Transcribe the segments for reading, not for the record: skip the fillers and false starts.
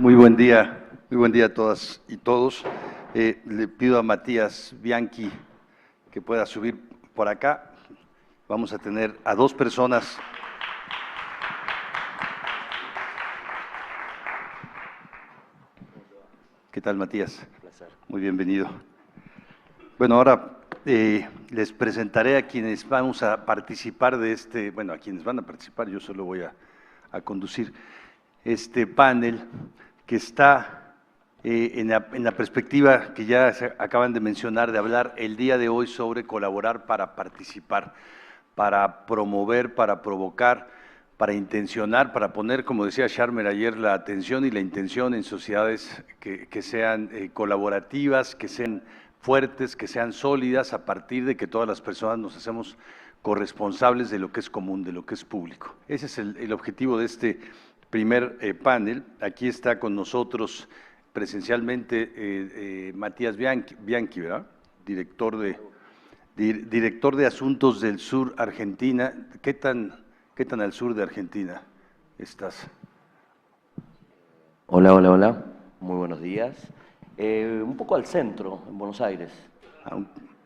Muy buen día a todas y todos. Le pido a Matías Bianchi que pueda subir por acá. Vamos a tener a dos personas. ¿Qué tal, Matías? Un placer. Muy bienvenido. Bueno, ahora les presentaré a quienes vamos a participar de a quienes van a participar, yo solo voy a conducir este panel que está en la perspectiva que ya se acaban de mencionar, de hablar el día de hoy sobre colaborar para participar, para promover, para provocar, para intencionar, para poner, como decía Charmer ayer, la atención y la intención en sociedades que sean colaborativas, que sean fuertes, que sean sólidas, a partir de que todas las personas nos hacemos corresponsables de lo que es común, de lo que es público. Ese es el objetivo de este primer panel. Aquí está con nosotros presencialmente Matías Bianchi, ¿verdad? Director de Asuntos del Sur Argentina. ¿Qué tan al sur de Argentina estás? Hola, hola, hola. Muy buenos días. Un poco al centro, en Buenos Aires.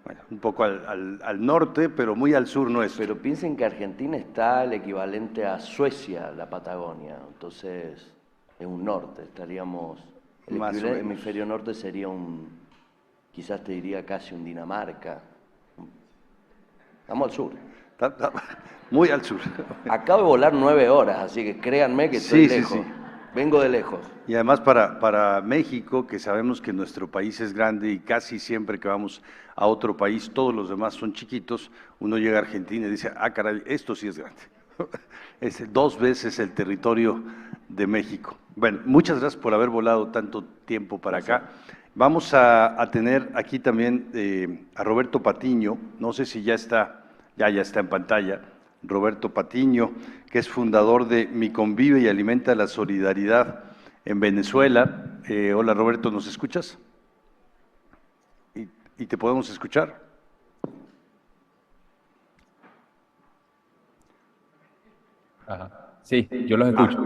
Bueno, un poco al norte, pero muy al sur nuestro. Pero piensen que Argentina está el equivalente a Suecia, la Patagonia. Entonces, es un norte. Estaríamos. Más o menos. Hemisferio norte sería quizás te diría casi un Dinamarca. Estamos al sur. Muy al sur. Acabo de volar 9 horas, así que créanme que estoy lejos. Sí. Vengo de lejos. Y además para México, que sabemos que nuestro país es grande y casi siempre que vamos a otro país, todos los demás son chiquitos, uno llega a Argentina y dice, ah, caray, esto sí es grande. Es 2 veces el territorio de México. Bueno, muchas gracias por haber volado tanto tiempo para acá. Vamos a tener aquí también a Roberto Patiño, no sé si ya está en pantalla. Roberto Patiño, que es fundador de Mi Convive y Alimenta la Solidaridad en Venezuela. Hola Roberto, ¿nos escuchas? ¿Y te podemos escuchar? Ajá. Sí, yo los escucho.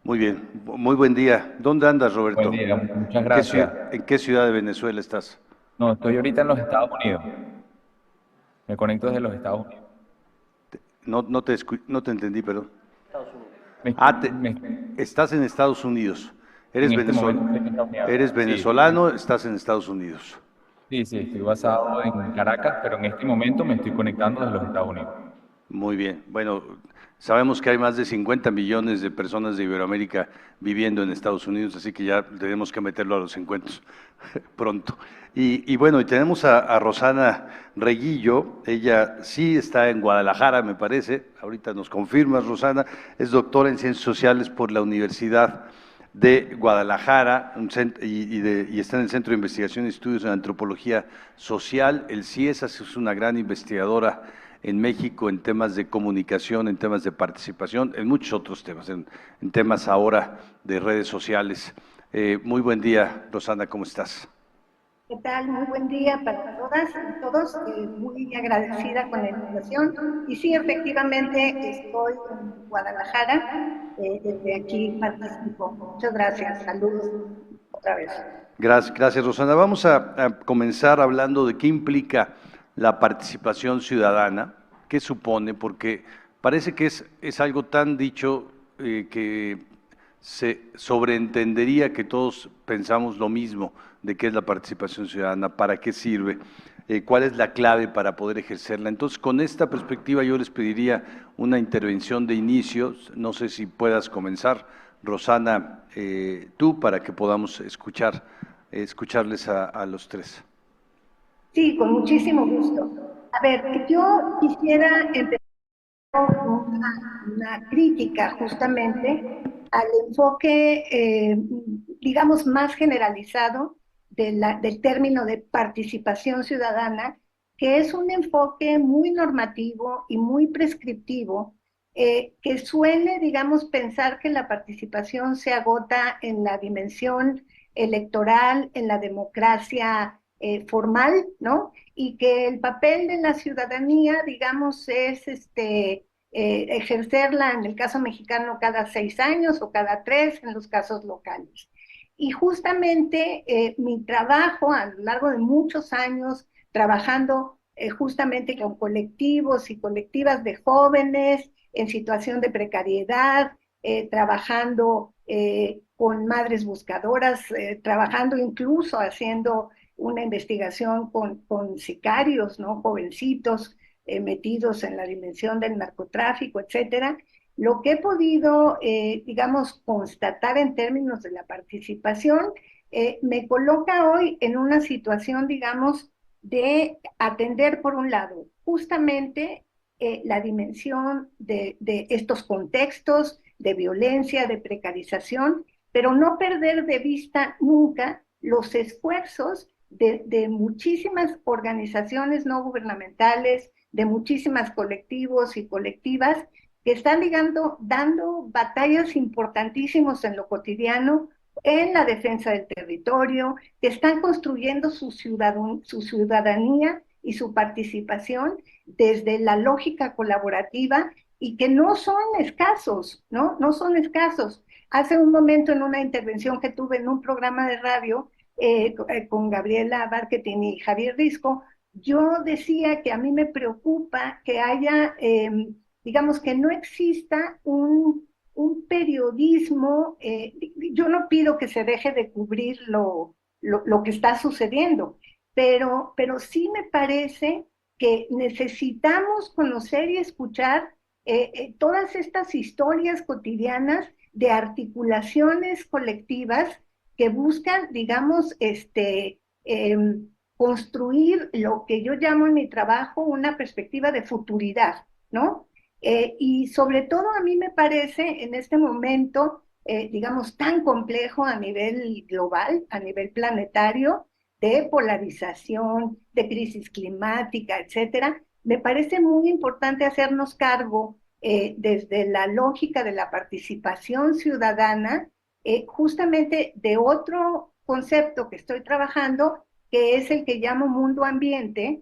Muy bien, muy buen día. ¿Dónde andas, Roberto? Buen día, muchas gracias. ¿En qué ciudad de Venezuela estás? No, estoy ahorita en los Estados Unidos. Me conecto desde los Estados Unidos. No te entendí, perdón. Me- Ah, me- estás en Estados Unidos. en este momento estoy en Estados Unidos. Eres Sí, venezolano, estás en Estados Unidos. sí, estoy basado en Caracas, pero en este momento me estoy conectando desde los Estados Unidos. Muy bien. Bueno, sabemos que hay más de 50 millones de personas de Iberoamérica viviendo en Estados Unidos, así que ya tenemos que meterlo a los encuentros pronto. Y bueno, y tenemos a Rosana Reguillo, ella sí está en Guadalajara, me parece, ahorita nos confirmas, Rosana, es doctora en Ciencias Sociales por la Universidad de Guadalajara y está en el Centro de Investigación y Estudios en Antropología Social. El CIESAS es una gran investigadora en México en temas de comunicación, en temas de participación, en muchos otros temas, en temas ahora de redes sociales. Muy buen día, Rosana, ¿cómo estás? ¿Qué tal? Muy buen día para todas y todos. Muy agradecida con la invitación. Y sí, efectivamente, estoy en Guadalajara. Desde aquí participo. Muchas gracias. Saludos otra vez. Gracias, Rosana. Vamos a comenzar hablando de qué implica la participación ciudadana, qué supone, porque parece que es algo tan dicho que se sobreentendería que todos pensamos lo mismo de qué es la participación ciudadana, para qué sirve, cuál es la clave para poder ejercerla. Entonces, con esta perspectiva yo les pediría una intervención de inicio, no sé si puedas comenzar, Rosana, tú, para que podamos escucharles a los tres. Sí, con muchísimo gusto. A ver, yo quisiera empezar una crítica justamente al enfoque, digamos, más generalizado del término de participación ciudadana, que es un enfoque muy normativo y muy prescriptivo, que suele, digamos, pensar que la participación se agota en la dimensión electoral, en la democracia formal, ¿no? Y que el papel de la ciudadanía, digamos, es ejercerla en el caso mexicano cada 6 años o cada 3 en los casos locales. Y justamente mi trabajo a lo largo de muchos años, trabajando justamente con colectivos y colectivas de jóvenes en situación de precariedad, trabajando con madres buscadoras, trabajando incluso haciendo una investigación con sicarios, ¿no? Jovencitos metidos en la dimensión del narcotráfico, etcétera. Lo que he podido, digamos, constatar en términos de la participación, me coloca hoy en una situación, digamos, de atender, por un lado, justamente la dimensión de estos contextos de violencia, de precarización, pero no perder de vista nunca los esfuerzos de muchísimas organizaciones no gubernamentales, de muchísimos colectivos y colectivas que están dando batallas importantísimas en lo cotidiano, en la defensa del territorio, que están construyendo su ciudadanía y su participación desde la lógica colaborativa y que no son escasos, ¿no? No son escasos. Hace un momento en una intervención que tuve en un programa de radio con Gabriela Barquetín y Javier Risco, yo decía que a mí me preocupa que haya, digamos, que no exista un periodismo, yo no pido que se deje de cubrir lo que está sucediendo, pero sí me parece que necesitamos conocer y escuchar todas estas historias cotidianas de articulaciones colectivas que buscan, digamos, construir lo que yo llamo en mi trabajo una perspectiva de futuridad, ¿no? Y sobre todo a mí me parece en este momento, digamos, tan complejo a nivel global, a nivel planetario, de polarización, de crisis climática, etcétera, me parece muy importante hacernos cargo desde la lógica de la participación ciudadana, justamente de otro concepto que estoy trabajando, que es el que llamo mundo ambiente,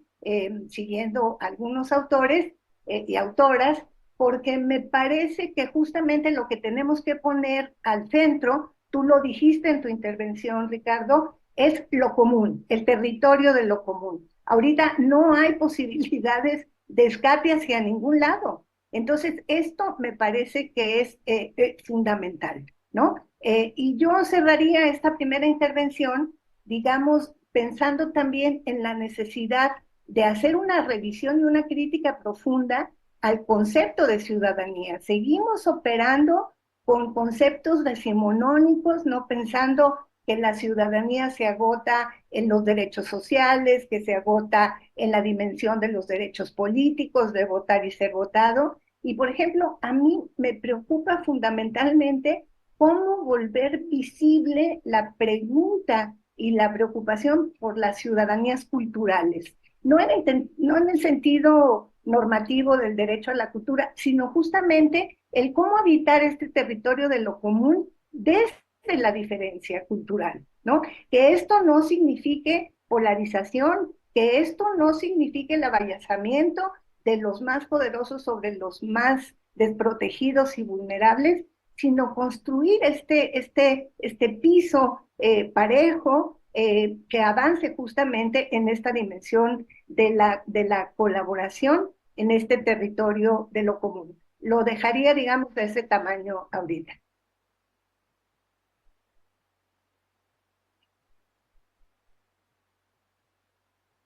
siguiendo algunos autores y autoras, porque me parece que justamente lo que tenemos que poner al centro, tú lo dijiste en tu intervención, Ricardo, es lo común, el territorio de lo común. Ahorita no hay posibilidades de escape hacia ningún lado. Entonces, esto me parece que es fundamental, ¿no? Y yo cerraría esta primera intervención, digamos, pensando también en la necesidad de hacer una revisión y una crítica profunda al concepto de ciudadanía. Seguimos operando con conceptos decimonónicos, no pensando que la ciudadanía se agota en los derechos sociales, que se agota en la dimensión de los derechos políticos, de votar y ser votado. Y, por ejemplo, a mí me preocupa fundamentalmente cómo volver visible la pregunta y la preocupación por las ciudadanías culturales. No en el sentido normativo del derecho a la cultura, sino justamente el cómo habitar este territorio de lo común desde la diferencia cultural, ¿no? Que esto no signifique polarización, que esto no signifique el avallazamiento de los más poderosos sobre los más desprotegidos y vulnerables, sino construir este piso parejo que avance justamente en esta dimensión de la colaboración en este territorio de lo común. Lo dejaría, digamos, de ese tamaño ahorita.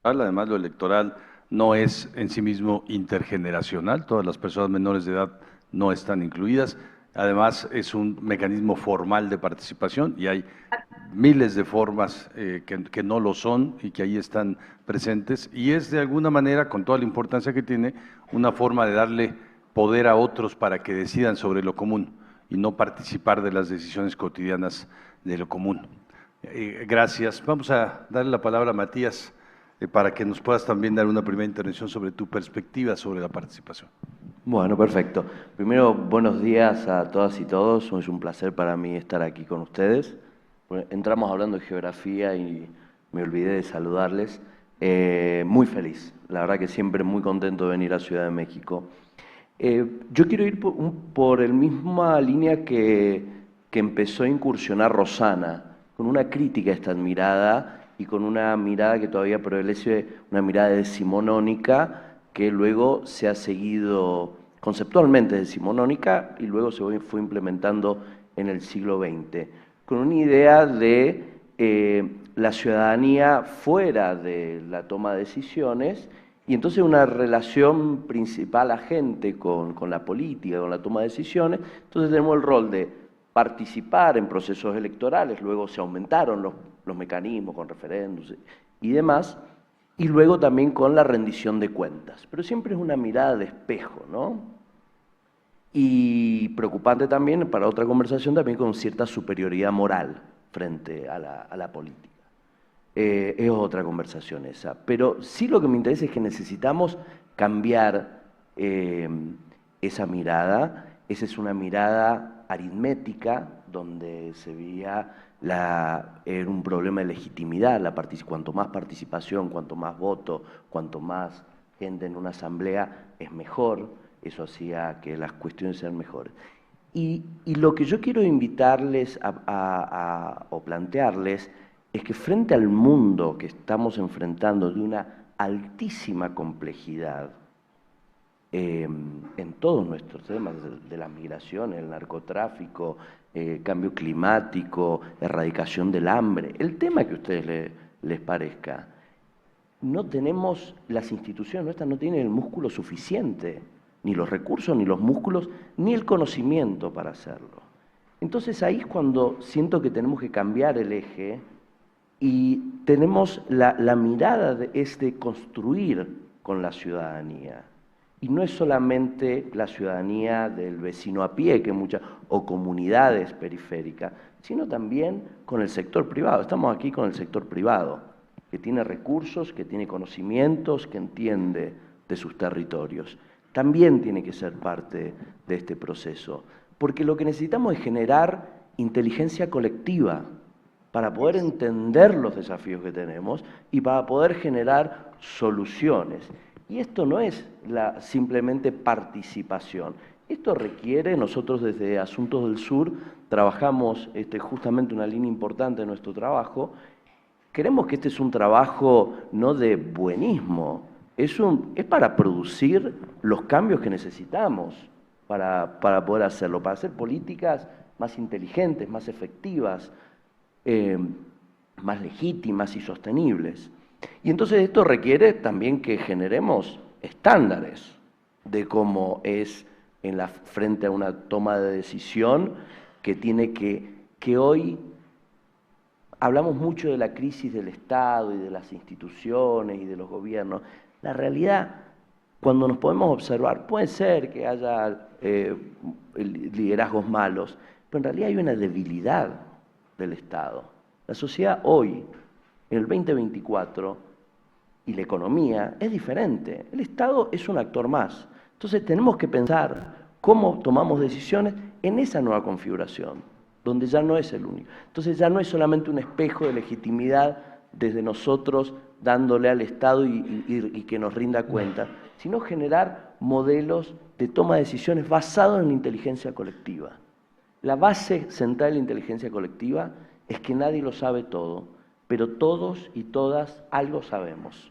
Además, lo electoral no es en sí mismo intergeneracional, todas las personas menores de edad no están incluidas. Además, es un mecanismo formal de participación y hay miles de formas que no lo son y que ahí están presentes. Y es de alguna manera, con toda la importancia que tiene, una forma de darle poder a otros para que decidan sobre lo común y no participar de las decisiones cotidianas de lo común. Gracias. Vamos a darle la palabra a Matías para que nos puedas también dar una primera intervención sobre tu perspectiva sobre la participación. Bueno, perfecto. Primero, buenos días a todas y todos. Es un placer para mí estar aquí con ustedes. Entramos hablando de geografía y me olvidé de saludarles. Muy feliz, la verdad que siempre muy contento de venir a Ciudad de México. Yo quiero ir por la misma línea que empezó a incursionar Rosana, con una crítica a esta mirada y con una mirada que todavía prevalece, una mirada decimonónica, que luego se ha seguido conceptualmente decimonónica y luego se fue implementando en el siglo XX, con una idea de la ciudadanía fuera de la toma de decisiones y entonces una relación principal agente con la política, con la toma de decisiones. Entonces tenemos el rol de participar en procesos electorales, luego se aumentaron los mecanismos con referéndums y demás, y luego también con la rendición de cuentas. Pero siempre es una mirada de espejo, ¿no? Y preocupante también, para otra conversación, también con cierta superioridad moral frente a la política. Es otra conversación esa. Pero sí lo que me interesa es que necesitamos cambiar esa mirada. Esa es una mirada aritmética, donde se veía era un problema de legitimidad. Cuanto más participación, cuanto más voto, cuanto más gente en una asamblea, es mejor. Eso hacía que las cuestiones sean mejores. Y lo que yo quiero invitarles o plantearles es que frente al mundo que estamos enfrentando de una altísima complejidad en todos nuestros temas, de las migraciones, el narcotráfico, cambio climático, erradicación del hambre, el tema que a ustedes les parezca, no tenemos, las instituciones nuestras no tienen el músculo suficiente, ni los recursos, ni los músculos, ni el conocimiento para hacerlo. Entonces ahí es cuando siento que tenemos que cambiar el eje y tenemos la mirada es de construir con la ciudadanía. Y no es solamente la ciudadanía del vecino a pie, o comunidades periféricas, sino también con el sector privado. Estamos aquí con el sector privado, que tiene recursos, que tiene conocimientos, que entiende de sus territorios. También tiene que ser parte de este proceso, porque lo que necesitamos es generar inteligencia colectiva para poder entender los desafíos que tenemos y para poder generar soluciones. Y esto no es simplemente participación. Esto requiere, nosotros desde Asuntos del Sur trabajamos justamente una línea importante de nuestro trabajo. Queremos que este es un trabajo no de buenismo, es para producir los cambios que necesitamos para poder hacerlo, para hacer políticas más inteligentes, más efectivas, más legítimas y sostenibles. Y entonces esto requiere también que generemos estándares de cómo es frente a una toma de decisión que tiene que hoy hablamos mucho de la crisis del Estado y de las instituciones y de los gobiernos. La realidad, cuando nos podemos observar, puede ser que haya liderazgos malos, pero en realidad hay una debilidad del Estado. La sociedad hoy, en el 2024, y la economía es diferente. El Estado es un actor más. Entonces tenemos que pensar cómo tomamos decisiones en esa nueva configuración, donde ya no es el único. Entonces ya no es solamente un espejo de legitimidad desde nosotros dándole al Estado y que nos rinda cuenta, sino generar modelos de toma de decisiones basados en la inteligencia colectiva. La base central de la inteligencia colectiva es que nadie lo sabe todo, pero todos y todas algo sabemos.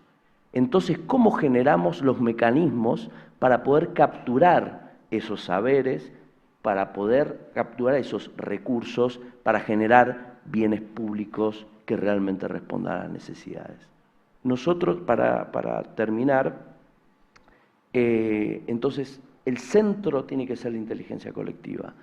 Entonces, ¿cómo generamos los mecanismos para poder capturar esos saberes, para poder capturar esos recursos, para generar bienes públicos que realmente respondan a las necesidades? Nosotros, para terminar, entonces, el centro tiene que ser la inteligencia colectiva.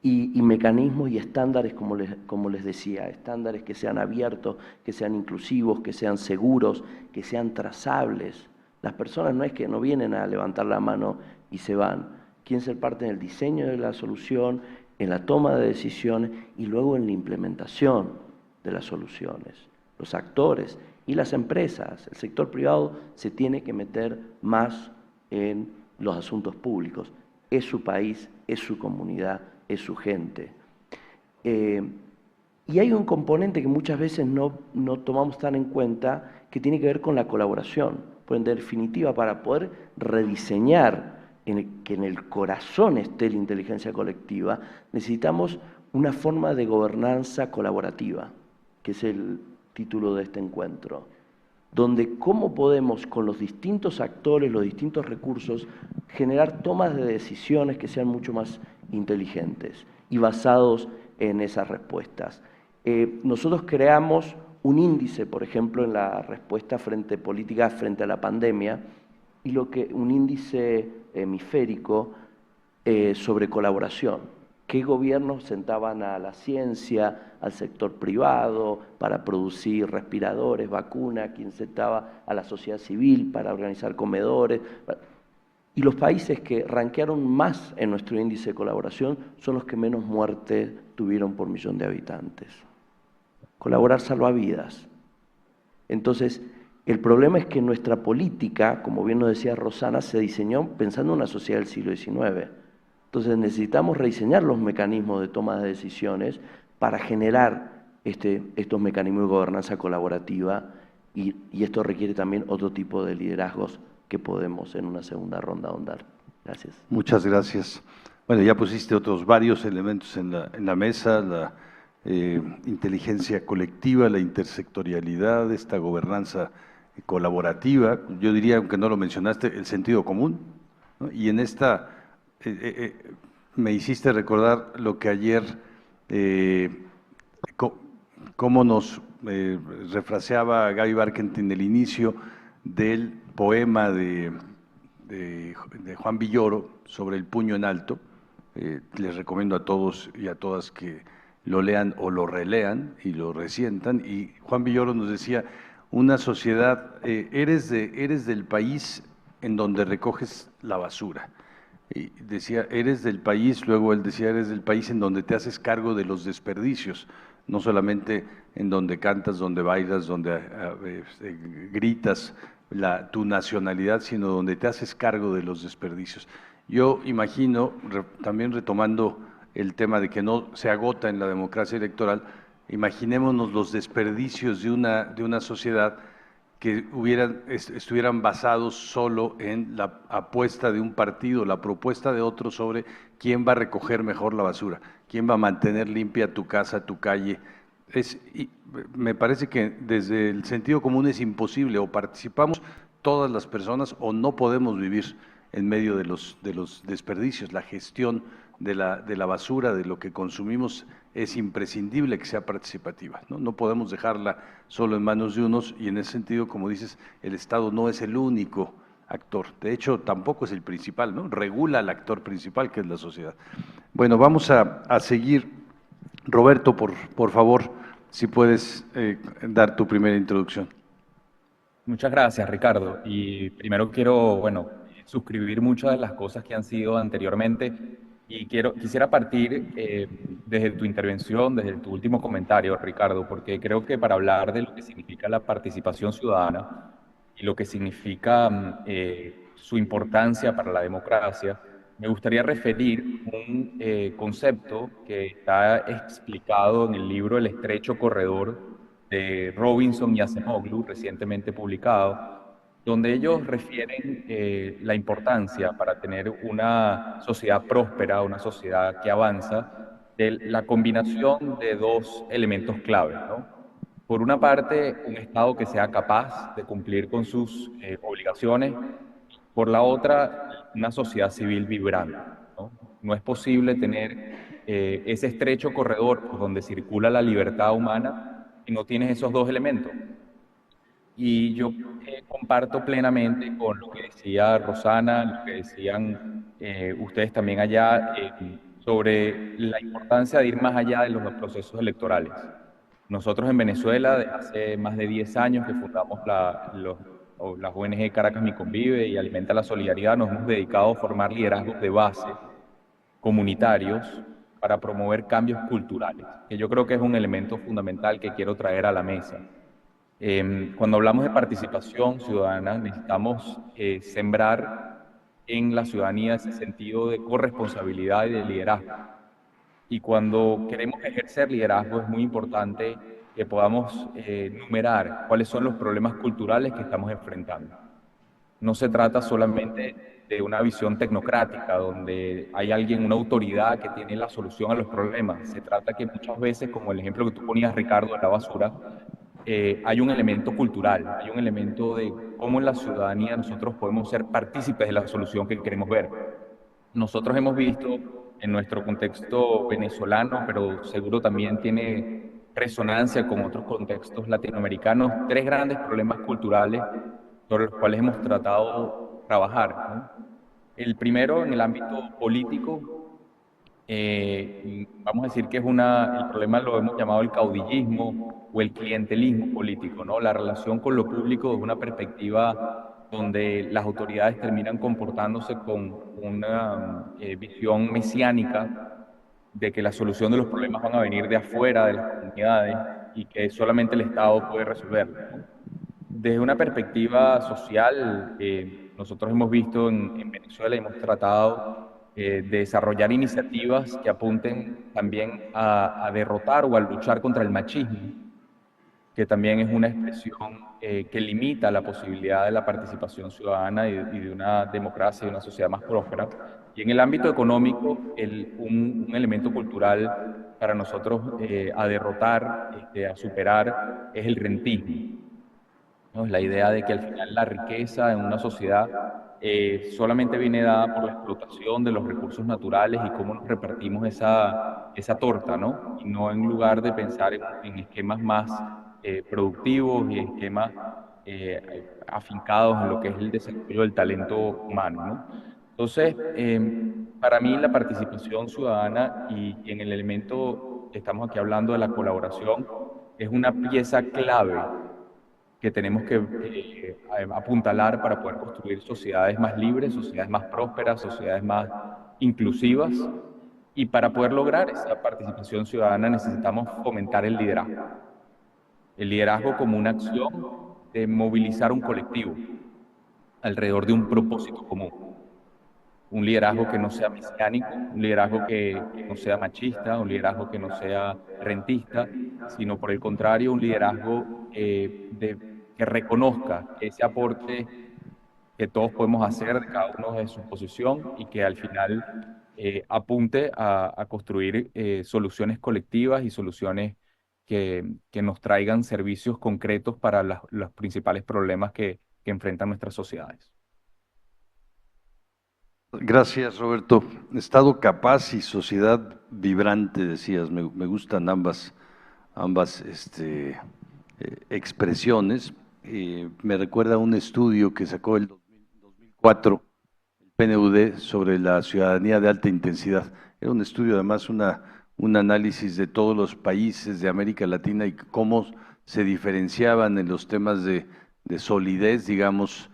Y mecanismos y estándares, como les decía, estándares que sean abiertos, que sean inclusivos, que sean seguros, que sean trazables. Las personas no es que no vienen a levantar la mano y se van, quieren ser parte en el diseño de la solución, en la toma de decisiones y luego en la implementación de las soluciones. Los actores y las empresas, el sector privado se tiene que meter más en los asuntos públicos. Es su país, es su comunidad, es su gente. Y hay un componente que muchas veces no tomamos tan en cuenta, que tiene que ver con la colaboración. Pues en definitiva, para poder rediseñar que en el corazón esté la inteligencia colectiva, necesitamos una forma de gobernanza colaborativa, que es el título de este encuentro, donde cómo podemos con los distintos actores, los distintos recursos, generar tomas de decisiones que sean mucho más inteligentes y basados en esas respuestas. Nosotros creamos un índice, por ejemplo, en la respuesta política frente a la pandemia, y un índice hemisférico sobre colaboración. ¿Qué gobiernos sentaban a la ciencia, al sector privado para producir respiradores, vacunas? ¿Quién sentaba a la sociedad civil para organizar comedores? Y los países que rankearon más en nuestro índice de colaboración son los que menos muertes tuvieron por millón de habitantes. Colaborar salva vidas. Entonces, el problema es que nuestra política, como bien nos decía Rosana, se diseñó pensando en una sociedad del siglo XIX. Entonces necesitamos rediseñar los mecanismos de toma de decisiones para generar estos mecanismos de gobernanza colaborativa, y esto requiere también otro tipo de liderazgos que podemos en una segunda ronda ahondar. Gracias. Muchas gracias. Bueno, ya pusiste otros varios elementos en la mesa, la inteligencia colectiva, la intersectorialidad, esta gobernanza colaborativa, yo diría, aunque no lo mencionaste, el sentido común, ¿no? Y en esta me hiciste recordar lo que ayer, cómo nos refraseaba Gaby Barkentin en el inicio del poema de Juan Villoro sobre el puño en alto. Les recomiendo a todos y a todas que lo lean o lo relean y lo resientan. Y Juan Villoro nos decía, una sociedad, eres del país en donde recoges la basura. Y decía, eres del país, luego él decía, eres del país en donde te haces cargo de los desperdicios, no solamente en donde cantas, donde bailas, donde gritas tu nacionalidad, sino donde te haces cargo de los desperdicios. Yo imagino, también retomando el tema de que no se agota en la democracia electoral, imaginémonos los desperdicios de una sociedad que estuvieran basados solo en la apuesta de un partido, la propuesta de otro sobre quién va a recoger mejor la basura, quién va a mantener limpia tu casa, tu calle. Me parece que desde el sentido común es imposible, o participamos todas las personas o no podemos vivir en medio de los desperdicios. La gestión de la basura, de lo que consumimos, es imprescindible que sea participativa, ¿no? No podemos dejarla solo en manos de unos, y en ese sentido, como dices, el Estado no es el único actor. De hecho, tampoco es el principal, ¿no? Regula al actor principal, que es la sociedad. Bueno, vamos a seguir. Roberto, por favor, si puedes dar tu primera introducción. Muchas gracias, Ricardo. Y primero quiero, suscribir muchas de las cosas que han sido anteriormente, y quisiera partir desde tu intervención, desde tu último comentario, Ricardo, porque creo que para hablar de lo que significa la participación ciudadana y lo que significa su importancia para la democracia, me gustaría referir un concepto que está explicado en el libro El estrecho corredor de Robinson y Acemoglu, recientemente publicado, donde ellos refieren la importancia para tener una sociedad próspera, una sociedad que avanza, de la combinación de dos elementos claves, ¿no? Por una parte, un Estado que sea capaz de cumplir con sus obligaciones; por la otra, una sociedad civil vibrante, ¿no? No es posible tener ese estrecho corredor por donde circula la libertad humana si no tienes esos dos elementos. Y yo comparto plenamente con lo que decía Rosana, lo que decían ustedes también allá, sobre la importancia de ir más allá de los procesos electorales. Nosotros en Venezuela, desde hace más de 10 años que fundamos las ONG Caracas Mi Convive y Alimenta la Solidaridad, nos hemos dedicado a formar liderazgos de base comunitarios para promover cambios culturales, que yo creo que es un elemento fundamental que quiero traer a la mesa. Cuando hablamos de participación ciudadana, necesitamos sembrar en la ciudadanía ese sentido de corresponsabilidad y de liderazgo. Y cuando queremos ejercer liderazgo, es muy importante que podamos numerar cuáles son los problemas culturales que estamos enfrentando. no se trata solamente de una visión tecnocrática, donde hay alguien, una autoridad que tiene la solución a los problemas. Se trata que muchas veces, como el ejemplo que tú ponías, Ricardo, de la basura, hay un elemento cultural, hay un elemento de cómo en la ciudadanía nosotros podemos ser partícipes de la solución que queremos ver. Nosotros hemos visto en nuestro contexto venezolano, pero seguro también tiene resonancia con otros contextos latinoamericanos, tres grandes problemas culturales sobre los cuales hemos tratado de trabajar, ¿no? El primero en el ámbito político, vamos a decir que el problema lo hemos llamado el caudillismo o el clientelismo político, ¿no? La relación con lo público desde una perspectiva donde las autoridades terminan comportándose con una visión mesiánica de que la solución de los problemas van a venir de afuera, de las comunidades, y que solamente el Estado puede resolverlo, ¿no? Desde una perspectiva social, nosotros hemos visto en Venezuela y hemos tratado de desarrollar iniciativas que apunten también a derrotar o a luchar contra el machismo, que también es una expresión que limita la posibilidad de la participación ciudadana y de una democracia y una sociedad más próspera. Y en el ámbito económico, un elemento cultural para nosotros a derrotar, a superar, es el rentismo, ¿no? Es la idea de que al final la riqueza en una sociedad solamente viene dada por la explotación de los recursos naturales y cómo nos repartimos esa torta, ¿no? Y no en lugar de pensar en esquemas más productivos y esquemas afincados en lo que es el desarrollo del talento humano, ¿no? Entonces, para mí la participación ciudadana y en el elemento que estamos aquí hablando de la colaboración es una pieza clave que tenemos que apuntalar para poder construir sociedades más libres, sociedades más prósperas, sociedades más inclusivas. Y para poder lograr esa participación ciudadana necesitamos fomentar el liderazgo. El liderazgo como una acción de movilizar un colectivo alrededor de un propósito común. Un liderazgo que no sea mesiánico, un liderazgo que no sea machista, un liderazgo que no sea rentista, sino por el contrario, un liderazgo que reconozca ese aporte que todos podemos hacer de cada uno de su posición y que al final apunte a construir soluciones colectivas y soluciones que nos traigan servicios concretos para los principales problemas que enfrentan nuestras sociedades. Gracias, Roberto. Estado capaz y sociedad vibrante, decías. Me gustan ambas expresiones. Me recuerda a un estudio que sacó el 2004 el PNUD sobre la ciudadanía de alta intensidad. Era un estudio, además, un análisis de todos los países de América Latina y cómo se diferenciaban en los temas de solidez, digamos,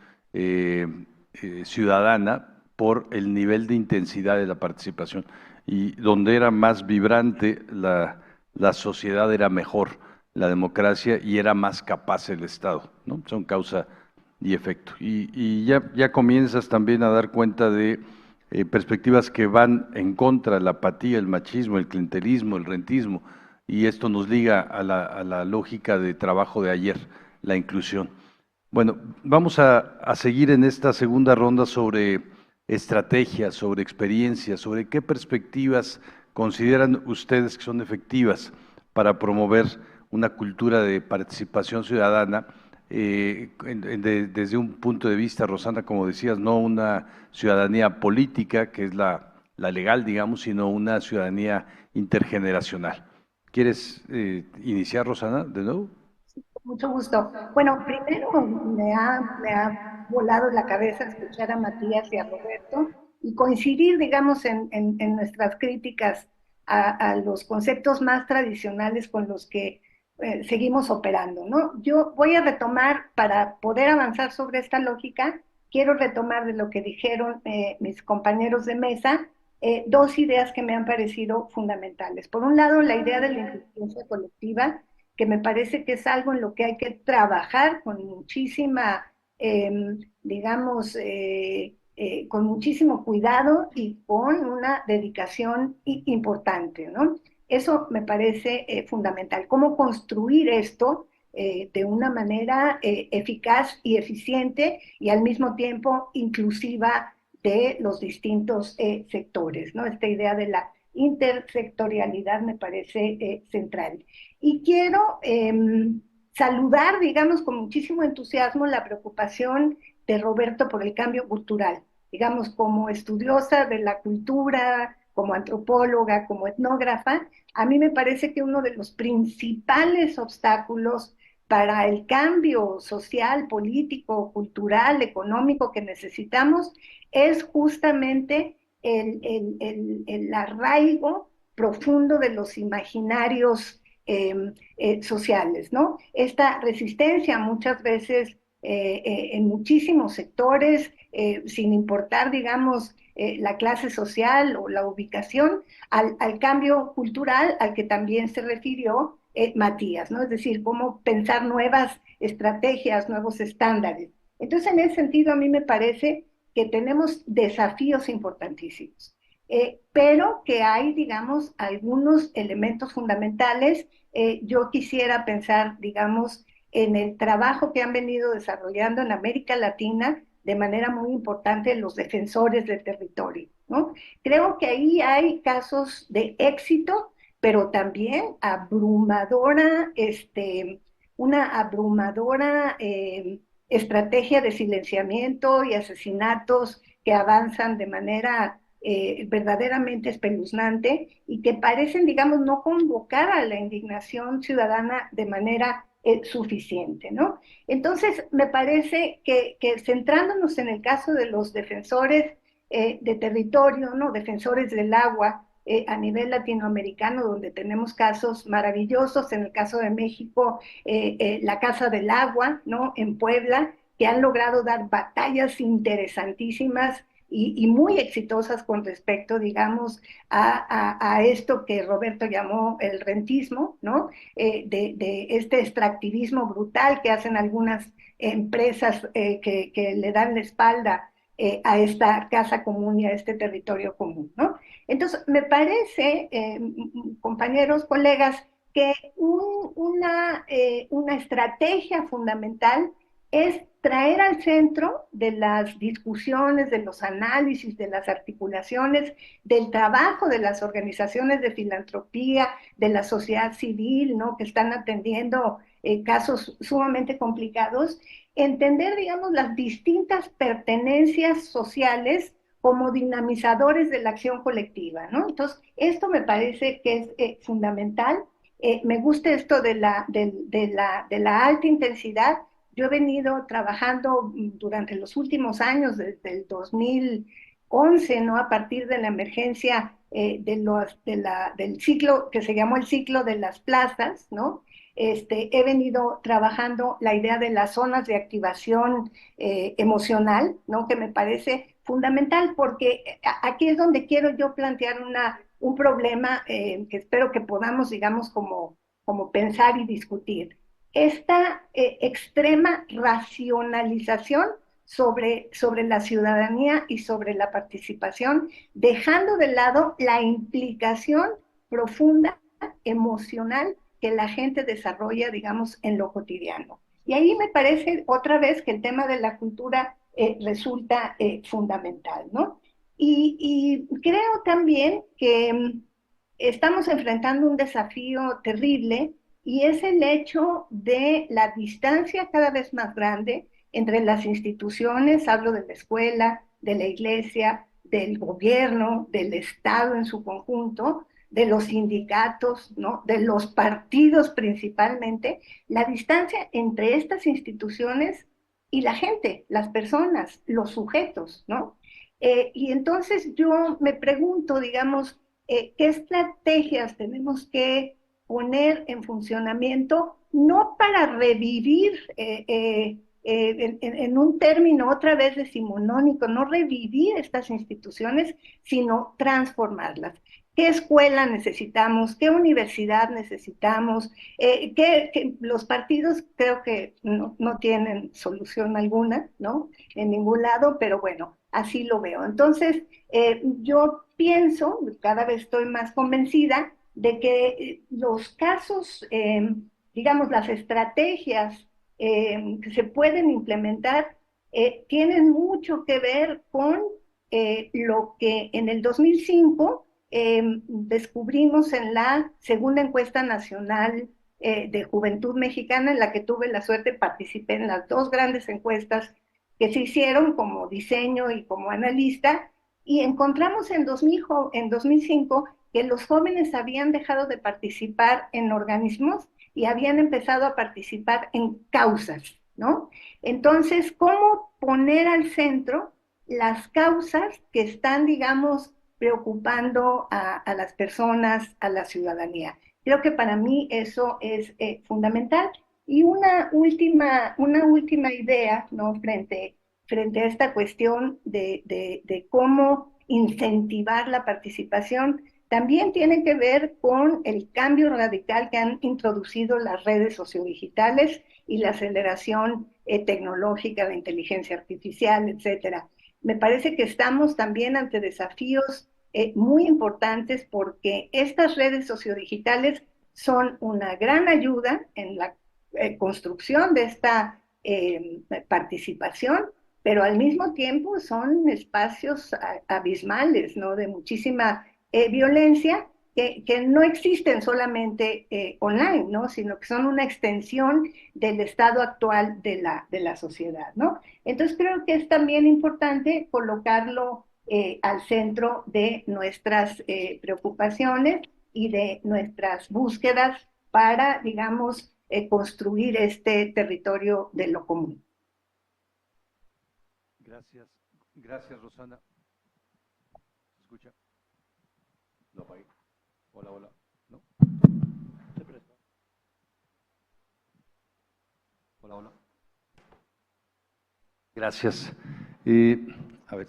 ciudadana, por el nivel de intensidad de la participación. Y donde era más vibrante la sociedad era mejor, la democracia, y era más capaz el Estado, ¿no? Son causa y efecto. Y ya comienzas también a dar cuenta de perspectivas que van en contra, la apatía, el machismo, el clientelismo, el rentismo, y esto nos liga a la lógica de trabajo de ayer, la inclusión. Bueno, vamos a seguir en esta segunda ronda sobre estrategias, sobre experiencias, sobre qué perspectivas consideran ustedes que son efectivas para promover una cultura de participación ciudadana, desde un punto de vista, Rosana, como decías, no una ciudadanía política, que es la legal, digamos, sino una ciudadanía intergeneracional. ¿Quieres iniciar, Rosana, de nuevo? Mucho gusto. Bueno, primero me ha volado la cabeza escuchar a Matías y a Roberto y coincidir, digamos, en nuestras críticas a los conceptos más tradicionales con los que seguimos operando, ¿no? Yo voy a retomar, para poder avanzar sobre esta lógica, quiero retomar de lo que dijeron mis compañeros de mesa, dos ideas que me han parecido fundamentales. Por un lado, la idea de la inteligencia colectiva, que me parece que es algo en lo que hay que trabajar con muchísima, digamos, con muchísimo cuidado y con una dedicación importante, ¿no? Eso me parece fundamental. ¿Cómo construir esto? de una manera eficaz y eficiente y al mismo tiempo inclusiva de los distintos sectores, ¿no? Esta idea de la intersectorialidad me parece central. Y quiero saludar, digamos, con muchísimo entusiasmo la preocupación de Roberto por el cambio cultural, digamos, como estudiosa de la cultura, como antropóloga, como etnógrafa. A mí me parece que uno de los principales obstáculos para el cambio social, político, cultural, económico que necesitamos es justamente el arraigo profundo de los imaginarios sociales, ¿no? Esta resistencia muchas veces en muchísimos sectores, sin importar, digamos, la clase social o la ubicación, al cambio cultural al que también se refirió Matías, ¿no? Es decir, cómo pensar nuevas estrategias, nuevos estándares. Entonces, en ese sentido, a mí me parece que tenemos desafíos importantísimos, pero que hay, digamos, algunos elementos fundamentales. Yo quisiera pensar, digamos, en el trabajo que han venido desarrollando en América Latina de manera muy importante los defensores del territorio, ¿no? Creo que ahí hay casos de éxito, pero también una abrumadora estrategia de silenciamiento y asesinatos que avanzan de manera verdaderamente espeluznante y que parecen, digamos, no convocar a la indignación ciudadana de manera suficiente, ¿no? Entonces, me parece que centrándonos en el caso de los defensores de territorio, ¿no? Defensores del agua, a nivel latinoamericano, donde tenemos casos maravillosos, en el caso de México, la Casa del Agua, ¿no? En Puebla, que han logrado dar batallas interesantísimas y muy exitosas con respecto, digamos, a esto que Roberto llamó el rentismo, ¿no? De este extractivismo brutal que hacen algunas empresas que le dan la espalda a esta casa común y a este territorio común, ¿no? Entonces, me parece, compañeros, colegas, que una estrategia fundamental es traer al centro de las discusiones, de los análisis, de las articulaciones, del trabajo de las organizaciones de filantropía, de la sociedad civil, ¿no? Que están atendiendo casos sumamente complicados, entender, digamos, las distintas pertenencias sociales como dinamizadores de la acción colectiva, ¿no? Entonces, esto me parece que es fundamental. Me gusta esto de la alta intensidad. Yo he venido trabajando durante los últimos años, desde el 2011, ¿no? A partir de la emergencia del ciclo que se llamó el ciclo de las plazas, ¿no? He venido trabajando la idea de las zonas de activación emocional, ¿no? Que me parece fundamental porque aquí es donde quiero yo plantear un problema que espero que podamos, digamos, como pensar y discutir. Esta extrema racionalización sobre la ciudadanía y sobre la participación, dejando de lado la implicación profunda, emocional, que la gente desarrolla, digamos, en lo cotidiano. Y ahí me parece otra vez que el tema de la cultura resulta fundamental, ¿no? Y creo también que estamos enfrentando un desafío terrible y es el hecho de la distancia cada vez más grande entre las instituciones, hablo de la escuela, de la iglesia, del gobierno, del Estado en su conjunto, de los sindicatos, ¿no? De los partidos principalmente, la distancia entre estas instituciones y la gente, las personas, los sujetos, ¿no? Y entonces yo me pregunto, digamos, ¿qué estrategias tenemos que poner en funcionamiento, no para revivir en un término otra vez decimonónico, no revivir estas instituciones, sino transformarlas? ¿Qué escuela necesitamos? ¿Qué universidad necesitamos? Que los partidos creo que no tienen solución alguna, ¿no? En ningún lado, pero bueno, así lo veo. Entonces, yo pienso, cada vez estoy más convencida, de que los casos digamos, las estrategias que se pueden implementar tienen mucho que ver con lo que en el 2005 descubrimos en la segunda encuesta nacional de Juventud Mexicana, en la que tuve la suerte, participé en las dos grandes encuestas que se hicieron como diseño y como analista, y encontramos en 2005 que los jóvenes habían dejado de participar en organismos y habían empezado a participar en causas, ¿no? Entonces, ¿cómo poner al centro las causas que están, digamos, preocupando a las personas, a la ciudadanía? Creo que para mí eso es fundamental. Y una última idea, ¿no? Frente a esta cuestión de cómo incentivar la participación, también tiene que ver con el cambio radical que han introducido las redes sociodigitales y la aceleración tecnológica, la inteligencia artificial, etcétera. Me parece que estamos también ante desafíos muy importantes porque estas redes sociodigitales son una gran ayuda en la construcción de esta participación, pero al mismo tiempo son espacios abismales, ¿no? De muchísima violencia que no existen solamente online, ¿no? Sino que son una extensión del estado actual de la sociedad, ¿no? Entonces creo que es también importante colocarlo al centro de nuestras preocupaciones y de nuestras búsquedas para, digamos, construir este territorio de lo común. Gracias, gracias Rosana. ¿Se escucha? Lo apagué. Hola, hola. ¿No? Hola, hola. Gracias. A ver,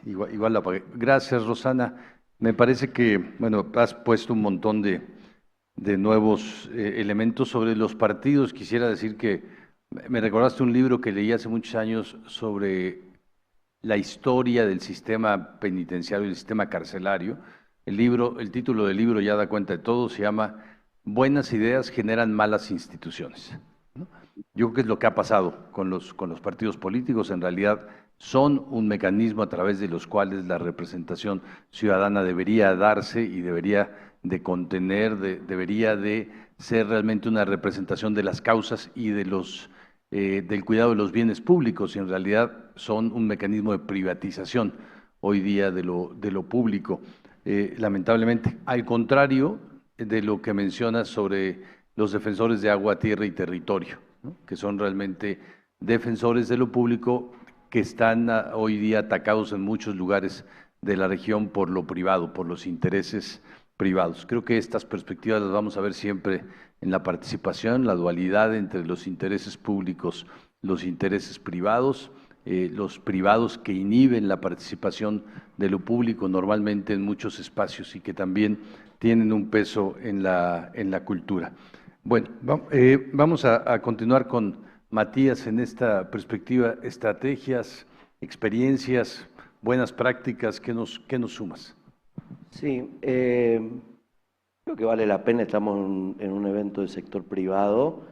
igual lo apagué. Gracias, Rosana. Me parece que, bueno, has puesto un montón de nuevos elementos sobre los partidos. Quisiera decir que me recordaste un libro que leí hace muchos años sobre la historia del sistema penitenciario y el sistema carcelario. El título del libro ya da cuenta de todo, se llama Buenas ideas generan malas instituciones, ¿no? Yo creo que es lo que ha pasado con los partidos políticos. En realidad son un mecanismo a través de los cuales la representación ciudadana debería darse y debería de contener, debería de ser realmente una representación de las causas y de del cuidado de los bienes públicos, y en realidad son un mecanismo de privatización hoy día de lo público. Lamentablemente, al contrario de lo que mencionas sobre los defensores de agua, tierra y territorio, ¿no? Que son realmente defensores de lo público que están hoy día atacados en muchos lugares de la región por lo privado, por los intereses privados. Creo que estas perspectivas las vamos a ver siempre en la participación, la dualidad entre los intereses públicos, los intereses privados, los privados que inhiben la participación de lo público normalmente en muchos espacios y que también tienen un peso en la cultura. Bueno, vamos a continuar con Matías en esta perspectiva, estrategias, experiencias, buenas prácticas, ¿qué nos sumas? Sí, creo que vale la pena, estamos en un evento del sector privado,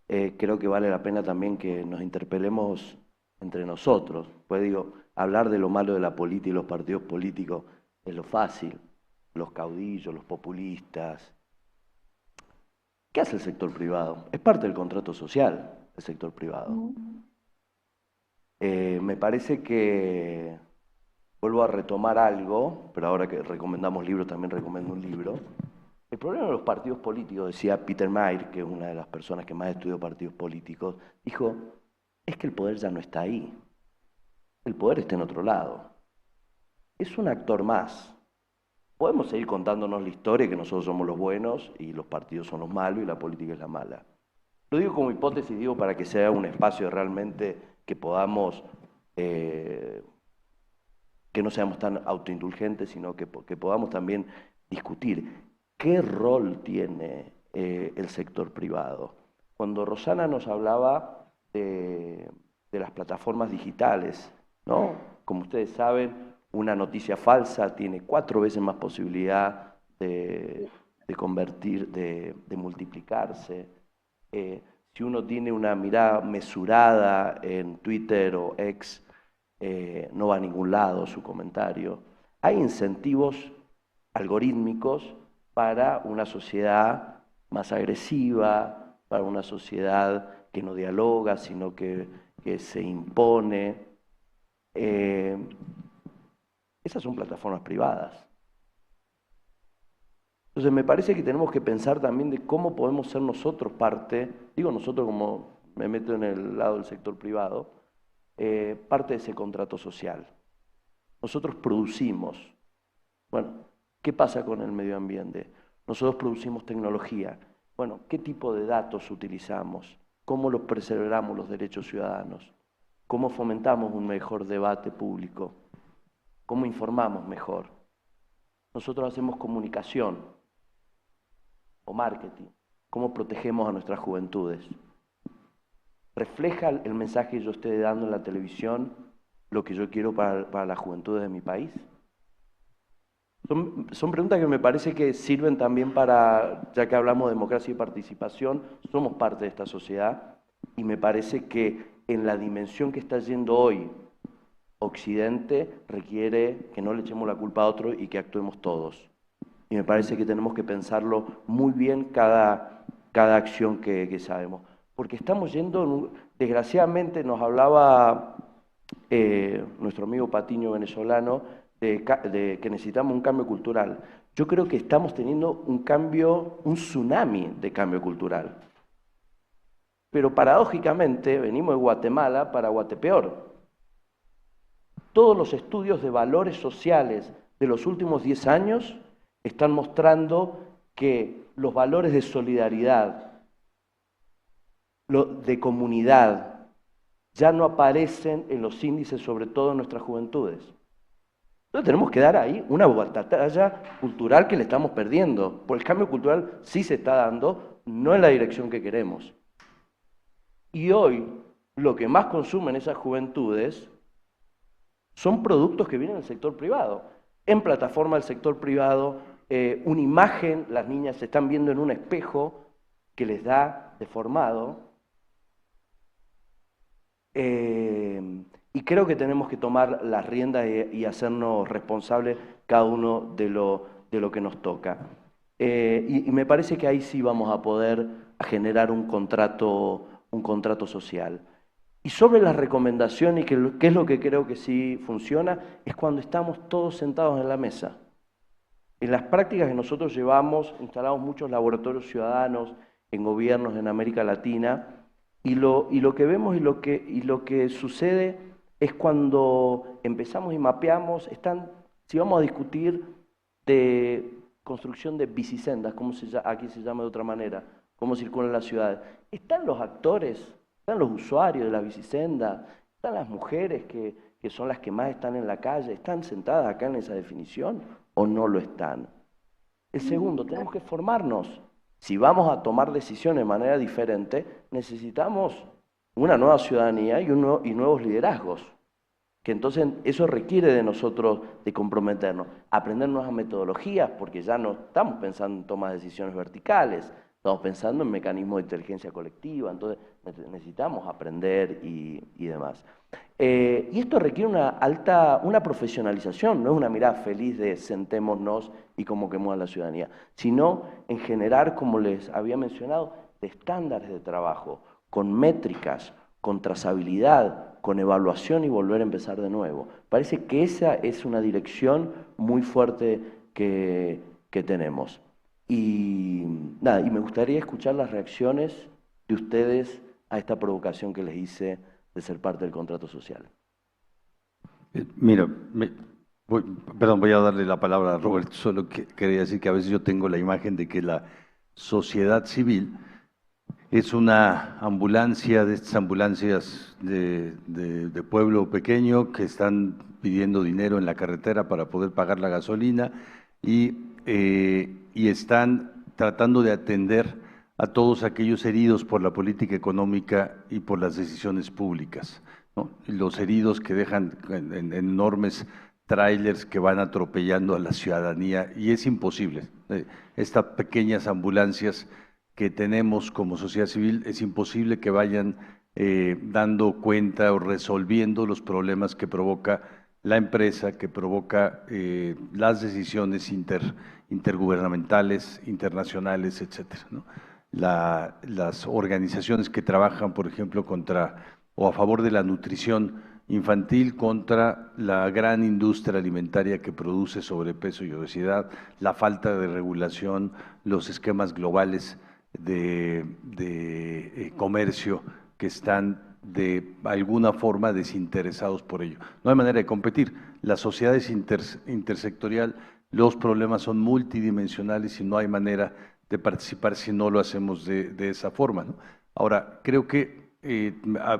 creo que vale la pena también que nos interpelemos entre nosotros. Pues digo, hablar de lo malo de la política y los partidos políticos es lo fácil, los caudillos, los populistas. ¿Qué hace el sector privado? Es parte del contrato social, el sector privado. Me parece que, vuelvo a retomar algo, pero ahora que recomendamos libros, también recomiendo un libro. El problema de los partidos políticos, decía Peter Mayer, que es una de las personas que más estudió partidos políticos, dijo, es que el poder ya no está ahí. El poder está en otro lado. Es un actor más. Podemos seguir contándonos la historia que nosotros somos los buenos y los partidos son los malos y la política es la mala. Lo digo como hipótesis, digo para que sea un espacio realmente que podamos, que no seamos tan autoindulgentes, sino que podamos también discutir qué rol tiene el sector privado. Cuando Rosana nos hablaba de las plataformas digitales, ¿no? Como ustedes saben, una noticia falsa tiene 4 veces más posibilidad de convertir, de multiplicarse. si uno tiene una mirada mesurada en Twitter o X, no va a ningún lado su comentario. Hay incentivos algorítmicos para una sociedad más agresiva, para una sociedad que no dialoga, sino que se impone. Esas son plataformas privadas. Entonces me parece que tenemos que pensar también de cómo podemos ser nosotros parte, digo nosotros como me meto en el lado del sector privado, parte de ese contrato social. Nosotros producimos. Bueno, ¿qué pasa con el medio ambiente? Nosotros producimos tecnología. Bueno, ¿qué tipo de datos utilizamos? ¿Cómo los preservamos los derechos ciudadanos? ¿Cómo fomentamos un mejor debate público? ¿Cómo informamos mejor? Nosotros hacemos comunicación o marketing. ¿Cómo protegemos a nuestras juventudes? ¿Refleja el mensaje que yo esté dando en la televisión lo que yo quiero para las juventudes de mi país? Son preguntas que me parece que sirven también para, ya que hablamos de democracia y participación, somos parte de esta sociedad y me parece que en la dimensión que está yendo hoy Occidente requiere que no le echemos la culpa a otro y que actuemos todos. Y me parece que tenemos que pensarlo muy bien cada acción que sabemos. Porque estamos yendo, desgraciadamente nos hablaba nuestro amigo Patiño venezolano, de que necesitamos un cambio cultural. Yo creo que estamos teniendo un tsunami de cambio cultural. Pero paradójicamente venimos de Guatemala para Guatepeor. Todos los estudios de valores sociales de los últimos 10 años están mostrando que los valores de solidaridad, de comunidad, ya no aparecen en los índices, sobre todo en nuestras juventudes. Entonces tenemos que dar ahí una batalla cultural que le estamos perdiendo, porque el cambio cultural sí se está dando, no en la dirección que queremos. Y hoy lo que más consumen esas juventudes son productos que vienen del sector privado. En plataforma del sector privado, una imagen, las niñas se están viendo en un espejo que les da deformado. Y creo que tenemos que tomar las riendas y hacernos responsables cada uno de lo que nos toca. Y me parece que ahí sí vamos a poder generar un contrato social. Y sobre las recomendaciones, ¿qué es lo que creo que sí funciona? Es cuando estamos todos sentados en la mesa. En las prácticas que nosotros llevamos, instalamos muchos laboratorios ciudadanos en gobiernos en América Latina, y lo que vemos y lo que sucede es cuando empezamos y mapeamos, si vamos a discutir de construcción de bicisendas, aquí se llama de otra manera, cómo circulan las ciudades, están los actores, están los usuarios de la bicisenda, están las mujeres que son las que más están en la calle, ¿están sentadas acá en esa definición o no lo están? El segundo, tenemos que formarnos. Si vamos a tomar decisiones de manera diferente, necesitamos una nueva ciudadanía y nuevos liderazgos. Que entonces eso requiere de nosotros de comprometernos, aprender nuevas metodologías, porque ya no estamos pensando en tomar decisiones verticales, estamos pensando en mecanismos de inteligencia colectiva, entonces necesitamos aprender y demás. Y esto requiere una profesionalización, no es una mirada feliz de sentémonos y cómo quemamos a la ciudadanía, sino en generar, como les había mencionado, de estándares de trabajo, con métricas, con trazabilidad, con evaluación y volver a empezar de nuevo. Parece que esa es una dirección muy fuerte que tenemos. Y nada, y me gustaría escuchar las reacciones de ustedes a esta provocación que les hice de ser parte del contrato social. Mira, voy a darle la palabra a Robert, solo que quería decir que a veces yo tengo la imagen de que la sociedad civil es una ambulancia, de estas ambulancias de pueblo pequeño que están pidiendo dinero en la carretera para poder pagar la gasolina y están tratando de atender a todos aquellos heridos por la política económica y por las decisiones públicas, ¿no? Los heridos que dejan en enormes tráilers que van atropellando a la ciudadanía y es imposible. Estas pequeñas ambulancias que tenemos como sociedad civil, es imposible que vayan dando cuenta o resolviendo los problemas que provoca la empresa, que provoca las decisiones intergubernamentales, internacionales, etcétera, ¿no? Las organizaciones que trabajan, por ejemplo, contra o a favor de la nutrición infantil contra la gran industria alimentaria que produce sobrepeso y obesidad, la falta de regulación, los esquemas globales de comercio que están de alguna forma desinteresados por ello. No hay manera de competir. La sociedad es intersectorial, los problemas son multidimensionales y no hay manera de participar si no lo hacemos de esa forma, ¿no? Ahora, creo que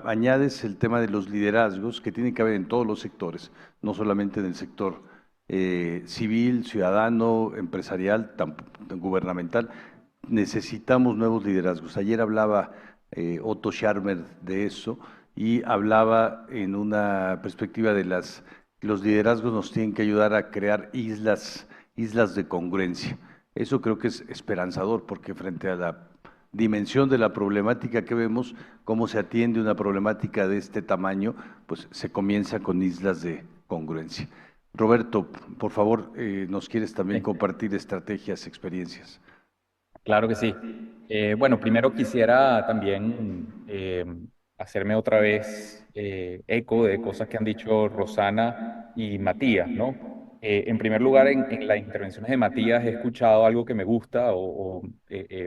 añades el tema de los liderazgos que tienen que haber en todos los sectores, no solamente en el sector civil, ciudadano, empresarial, gubernamental. Necesitamos nuevos liderazgos. Ayer hablaba Otto Scharmer de eso y hablaba en una perspectiva de los liderazgos nos tienen que ayudar a crear islas de congruencia. Eso creo que es esperanzador porque frente a la dimensión de la problemática que vemos, cómo se atiende una problemática de este tamaño, pues se comienza con islas de congruencia. Roberto, por favor, ¿nos quieres también compartir estrategias, experiencias? Claro que sí. Bueno, primero quisiera también hacerme otra vez eco de cosas que han dicho Rosana y Matías, ¿no? En primer lugar, en las intervenciones de Matías he escuchado algo que me gusta,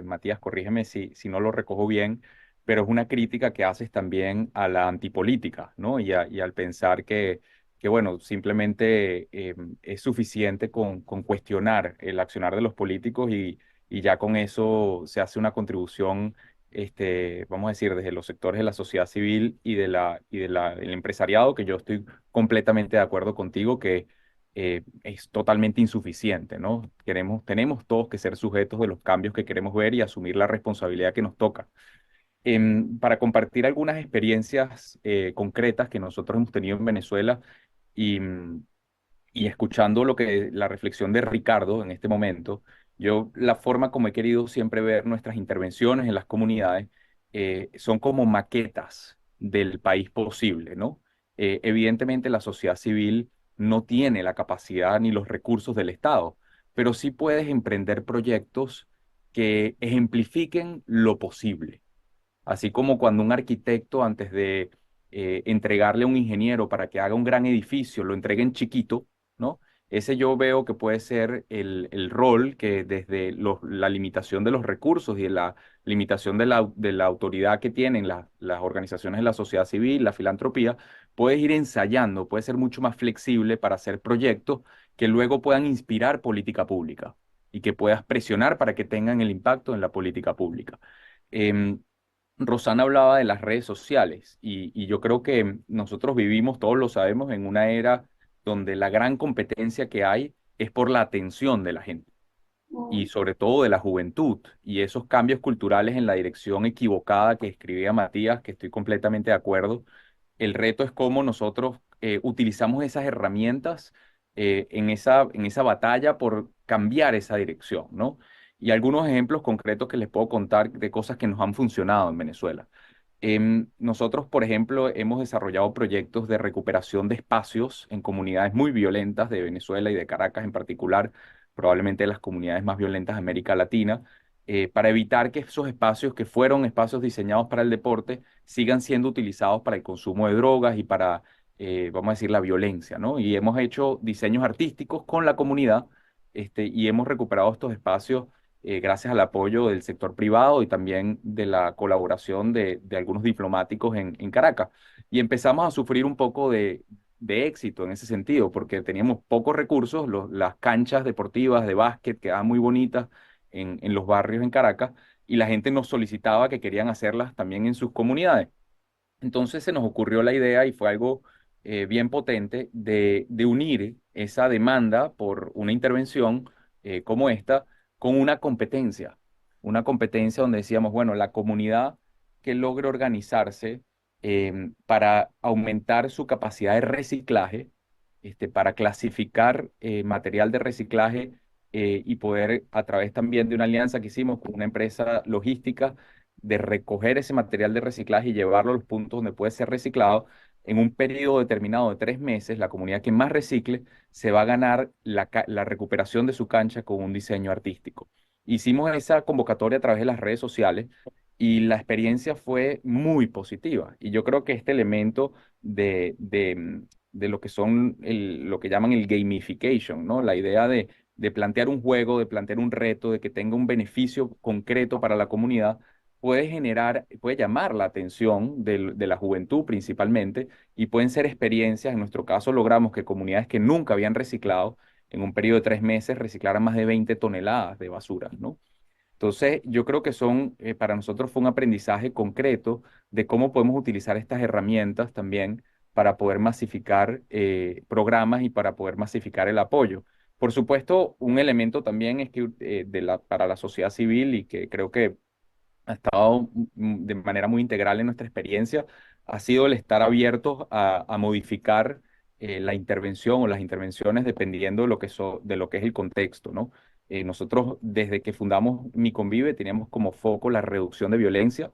Matías, corrígeme si no lo recojo bien, pero es una crítica que haces también a la antipolítica, ¿no? Y al pensar que, bueno, simplemente es suficiente con cuestionar el accionar de los políticos y ya con eso se hace una contribución, vamos a decir, desde los sectores de la sociedad civil del empresariado, que yo estoy completamente de acuerdo contigo que es totalmente insuficiente, ¿no? Tenemos todos que ser sujetos de los cambios que queremos ver y asumir la responsabilidad que nos toca. Para compartir algunas experiencias concretas que nosotros hemos tenido en Venezuela y, y escuchando la reflexión de Ricardo en este momento, yo la forma como he querido siempre ver nuestras intervenciones en las comunidades son como maquetas del país posible, ¿no? Evidentemente la sociedad civil no tiene la capacidad ni los recursos del Estado, pero sí puedes emprender proyectos que ejemplifiquen lo posible. Así como cuando un arquitecto, antes de entregarle a un ingeniero para que haga un gran edificio, lo entregue en chiquito, ¿no? Ese yo veo que puede ser el rol que desde la limitación de los recursos y de la limitación de la autoridad que tienen las organizaciones de la sociedad civil, la filantropía, puedes ir ensayando, puede ser mucho más flexible para hacer proyectos que luego puedan inspirar política pública y que puedas presionar para que tengan el impacto en la política pública. Em, Rosana hablaba de las redes sociales y yo creo que nosotros vivimos, todos lo sabemos, en una era donde la gran competencia que hay es por la atención de la gente y sobre todo de la juventud y esos cambios culturales en la dirección equivocada que escribía Matías, que estoy completamente de acuerdo. El reto es cómo nosotros utilizamos esas herramientas en esa batalla por cambiar esa dirección, ¿no? Y algunos ejemplos concretos que les puedo contar de cosas que nos han funcionado en Venezuela. Nosotros, por ejemplo, hemos desarrollado proyectos de recuperación de espacios en comunidades muy violentas de Venezuela y de Caracas en particular, probablemente las comunidades más violentas de América Latina, para evitar que esos espacios que fueron espacios diseñados para el deporte sigan siendo utilizados para el consumo de drogas y para, vamos a decir, la violencia, ¿no? Y hemos hecho diseños artísticos con la comunidad, y hemos recuperado estos espacios gracias al apoyo del sector privado y también de la colaboración de algunos diplomáticos en Caracas. Y empezamos a sufrir un poco de éxito en ese sentido, porque teníamos pocos recursos, las canchas deportivas de básquet quedaban muy bonitas en los barrios en Caracas, y la gente nos solicitaba que querían hacerlas también en sus comunidades. Entonces se nos ocurrió la idea y fue algo bien potente de unir esa demanda por una intervención como esta con una competencia donde decíamos, bueno, la comunidad que logre organizarse para aumentar su capacidad de reciclaje, para clasificar material de reciclaje y poder, a través también de una alianza que hicimos con una empresa logística, de recoger ese material de reciclaje y llevarlo a los puntos donde puede ser reciclado. En un periodo determinado de 3 meses, la comunidad que más recicle se va a ganar la recuperación de su cancha con un diseño artístico. Hicimos esa convocatoria a través de las redes sociales y la experiencia fue muy positiva. Y yo creo que este elemento de lo que son lo que llaman el gamification, ¿no? La idea de plantear un juego, de plantear un reto, de que tenga un beneficio concreto para la comunidad, puede generar, puede llamar la atención de la juventud principalmente, y pueden ser experiencias. En nuestro caso logramos que comunidades que nunca habían reciclado en un periodo de 3 meses reciclaran más de 20 toneladas de basura, ¿no? Entonces, yo creo que para nosotros fue un aprendizaje concreto de cómo podemos utilizar estas herramientas también para poder masificar programas y para poder masificar el apoyo. Por supuesto, un elemento también es que para la sociedad civil, y que creo que ha estado de manera muy integral en nuestra experiencia, ha sido el estar abiertos a modificar la intervención o las intervenciones dependiendo de lo que es el contexto, ¿no? Nosotros, desde que fundamos Mi Convive, teníamos como foco la reducción de violencia,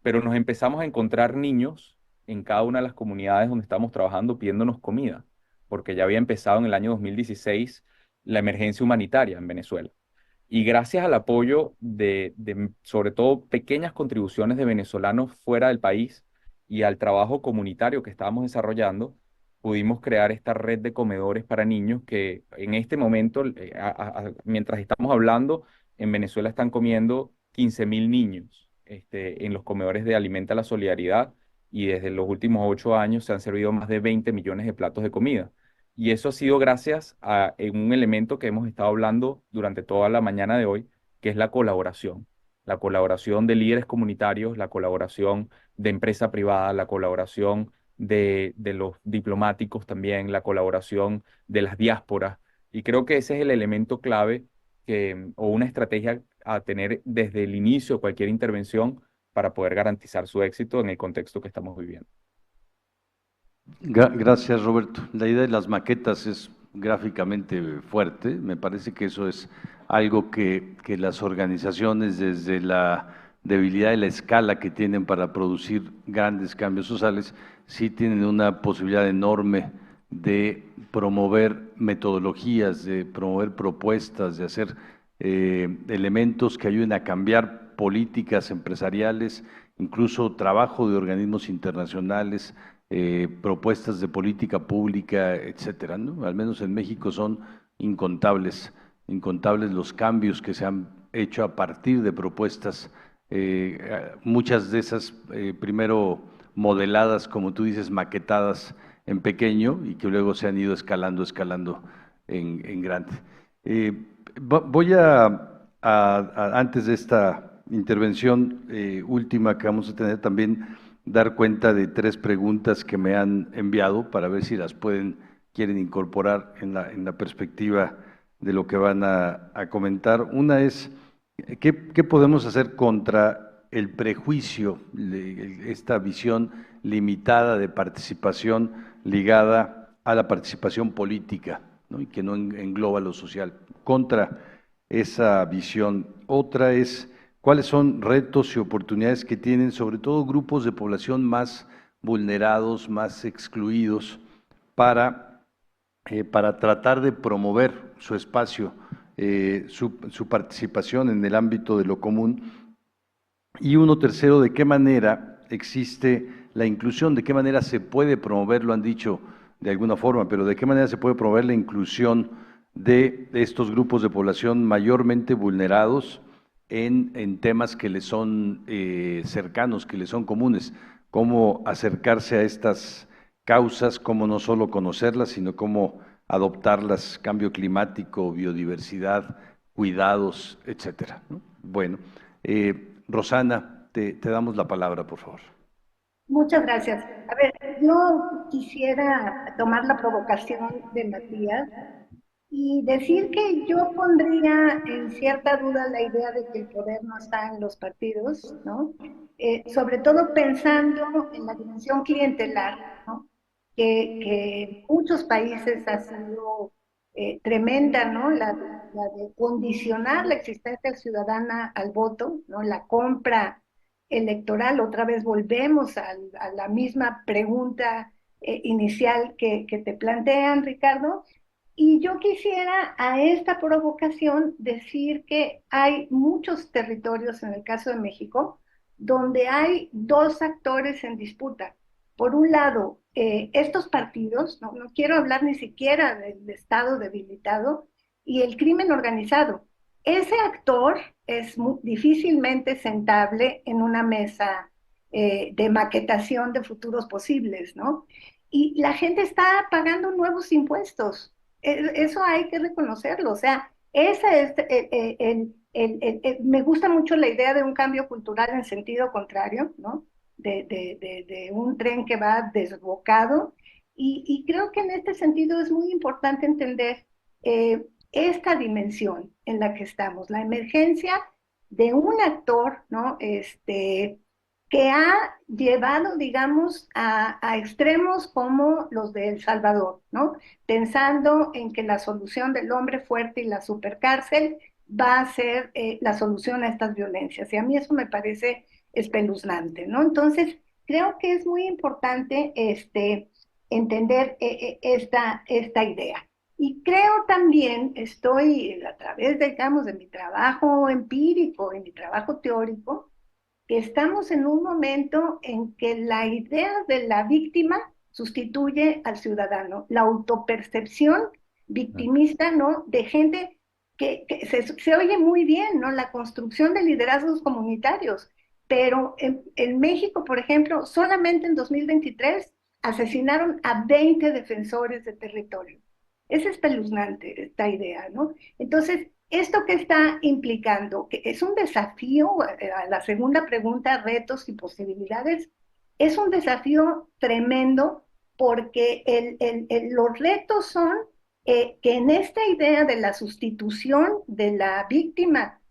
pero nos empezamos a encontrar niños en cada una de las comunidades donde estamos trabajando pidiéndonos comida, porque ya había empezado en el año 2016 la emergencia humanitaria en Venezuela. Y gracias al apoyo sobre todo, pequeñas contribuciones de venezolanos fuera del país y al trabajo comunitario que estábamos desarrollando, pudimos crear esta red de comedores para niños que en este momento, mientras estamos hablando, en Venezuela están comiendo 15.000 niños en los comedores de Alimenta la Solidaridad, y desde los últimos 8 años se han servido más de 20 millones de platos de comida. Y eso ha sido gracias a un elemento que hemos estado hablando durante toda la mañana de hoy, que es la colaboración. La colaboración de líderes comunitarios, la colaboración de empresa privada, la colaboración de los diplomáticos también, la colaboración de las diásporas. Y creo que ese es el elemento clave o una estrategia a tener desde el inicio de cualquier intervención para poder garantizar su éxito en el contexto que estamos viviendo. Gracias, Roberto. La idea de las maquetas es gráficamente fuerte. Me parece que eso es algo que las organizaciones, desde la debilidad de la escala que tienen para producir grandes cambios sociales, sí tienen una posibilidad enorme de promover metodologías, de promover propuestas, de hacer elementos que ayuden a cambiar políticas empresariales, incluso trabajo de organismos internacionales, propuestas de política pública, etcétera, ¿no? Al menos en México son incontables, incontables los cambios que se han hecho a partir de propuestas, muchas de esas primero modeladas, como tú dices, maquetadas en pequeño, y que luego se han ido escalando en grande. Voy antes de esta intervención última que vamos a tener, también dar cuenta de 3 preguntas que me han enviado para ver si las quieren incorporar en la perspectiva de lo que van a comentar. Una es, ¿qué podemos hacer contra el prejuicio, esta visión limitada de participación ligada a la participación política, ¿no? Y que no engloba lo social, contra esa visión? Otra es, ¿cuáles son retos y oportunidades que tienen, sobre todo grupos de población más vulnerados, más excluidos, para tratar de promover su espacio, su participación en el ámbito de lo común? Y uno tercero, ¿de qué manera existe la inclusión? ¿De qué manera se puede promover? Lo han dicho de alguna forma, pero ¿de qué manera se puede promover la inclusión de estos grupos de población mayormente vulnerados en temas que les son cercanos, que les son comunes? ¿Cómo acercarse a estas causas? ¿Cómo no solo conocerlas, sino cómo adoptarlas? Cambio climático, biodiversidad, cuidados, etcétera, ¿no? Bueno, Rosana, te damos la palabra, por favor. Muchas gracias. A ver, yo quisiera tomar la provocación de Matías y decir que yo pondría en cierta duda la idea de que el poder no está en los partidos, ¿no? Sobre todo pensando en la dimensión clientelar, ¿no? Que en muchos países ha sido tremenda, ¿no? la de condicionar la existencia ciudadana al voto, ¿no? La compra electoral. Otra vez volvemos a la misma pregunta inicial que te plantean, Ricardo. Y yo quisiera a esta provocación decir que hay muchos territorios, en el caso de México, donde hay dos actores en disputa. Por un lado, estos partidos, no quiero hablar ni siquiera del Estado debilitado, y el crimen organizado. Ese actor es difícilmente sentable en una mesa de maquetación de futuros posibles, ¿no? Y la gente está pagando nuevos impuestos. Eso hay que reconocerlo. O sea, esa es me gusta mucho la idea de un cambio cultural en sentido contrario, ¿no? De un tren que va desbocado. Y creo que en este sentido es muy importante entender esta dimensión en la que estamos, la emergencia de un actor, ¿no? Que ha llevado, digamos, a extremos como los de El Salvador, ¿no? Pensando en que la solución del hombre fuerte y la supercárcel va a ser la solución a estas violencias. Y a mí eso me parece espeluznante, ¿no? Entonces, creo que es muy importante entender esta idea. Y creo también, estoy a través, digamos, de mi trabajo empírico y mi trabajo teórico, que estamos en un momento en que la idea de la víctima sustituye al ciudadano, la autopercepción victimista, ¿no? De gente que se oye muy bien, ¿no? La construcción de liderazgos comunitarios, pero en México, por ejemplo, solamente en 2023 asesinaron a 20 defensores de territorio. Es espeluznante esta idea, ¿no? Entonces, ¿esto que está implicando? Que es un desafío, a la segunda pregunta, retos y posibilidades, es un desafío tremendo porque los retos son que en esta idea de la sustitución de la víctima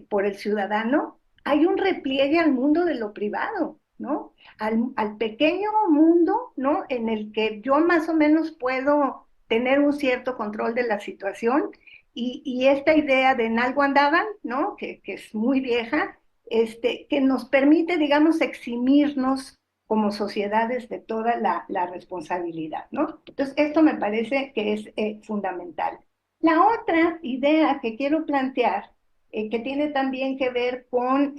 por el ciudadano, hay un repliegue al mundo de lo privado, ¿no? Al pequeño mundo, ¿no? En el que yo más o menos puedo tener un cierto control de la situación y esta idea de en algo andaban, ¿no? Que es muy vieja, que nos permite, digamos, eximirnos como sociedades de toda la responsabilidad, ¿no? Entonces, esto me parece que es fundamental. La otra idea que quiero plantear, que tiene también que ver con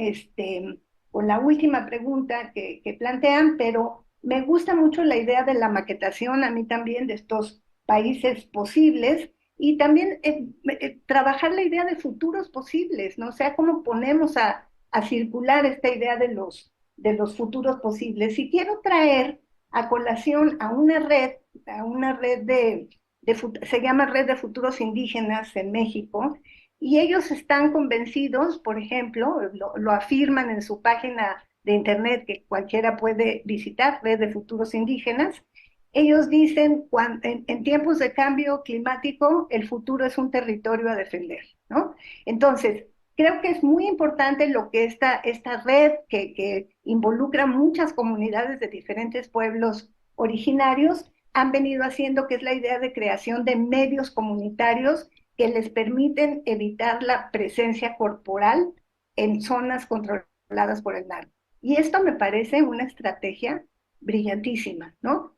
la última pregunta que plantean, pero me gusta mucho la idea de la maquetación, a mí también, de estos países posibles, y también trabajar la idea de futuros posibles, ¿no? O sea, cómo ponemos a circular esta idea de los futuros posibles. Y quiero traer a colación a una red se llama Red de Futuros Indígenas en México, y ellos están convencidos, por ejemplo, lo afirman en su página de internet que cualquiera puede visitar, Red de Futuros Indígenas. Ellos dicen, en tiempos de cambio climático, el futuro es un territorio a defender, ¿no? Entonces, creo que es muy importante lo que esta red que involucra muchas comunidades de diferentes pueblos originarios han venido haciendo, que es la idea de creación de medios comunitarios que les permiten evitar la presencia corporal en zonas controladas por el narco. Y esto me parece una estrategia brillantísima, ¿no?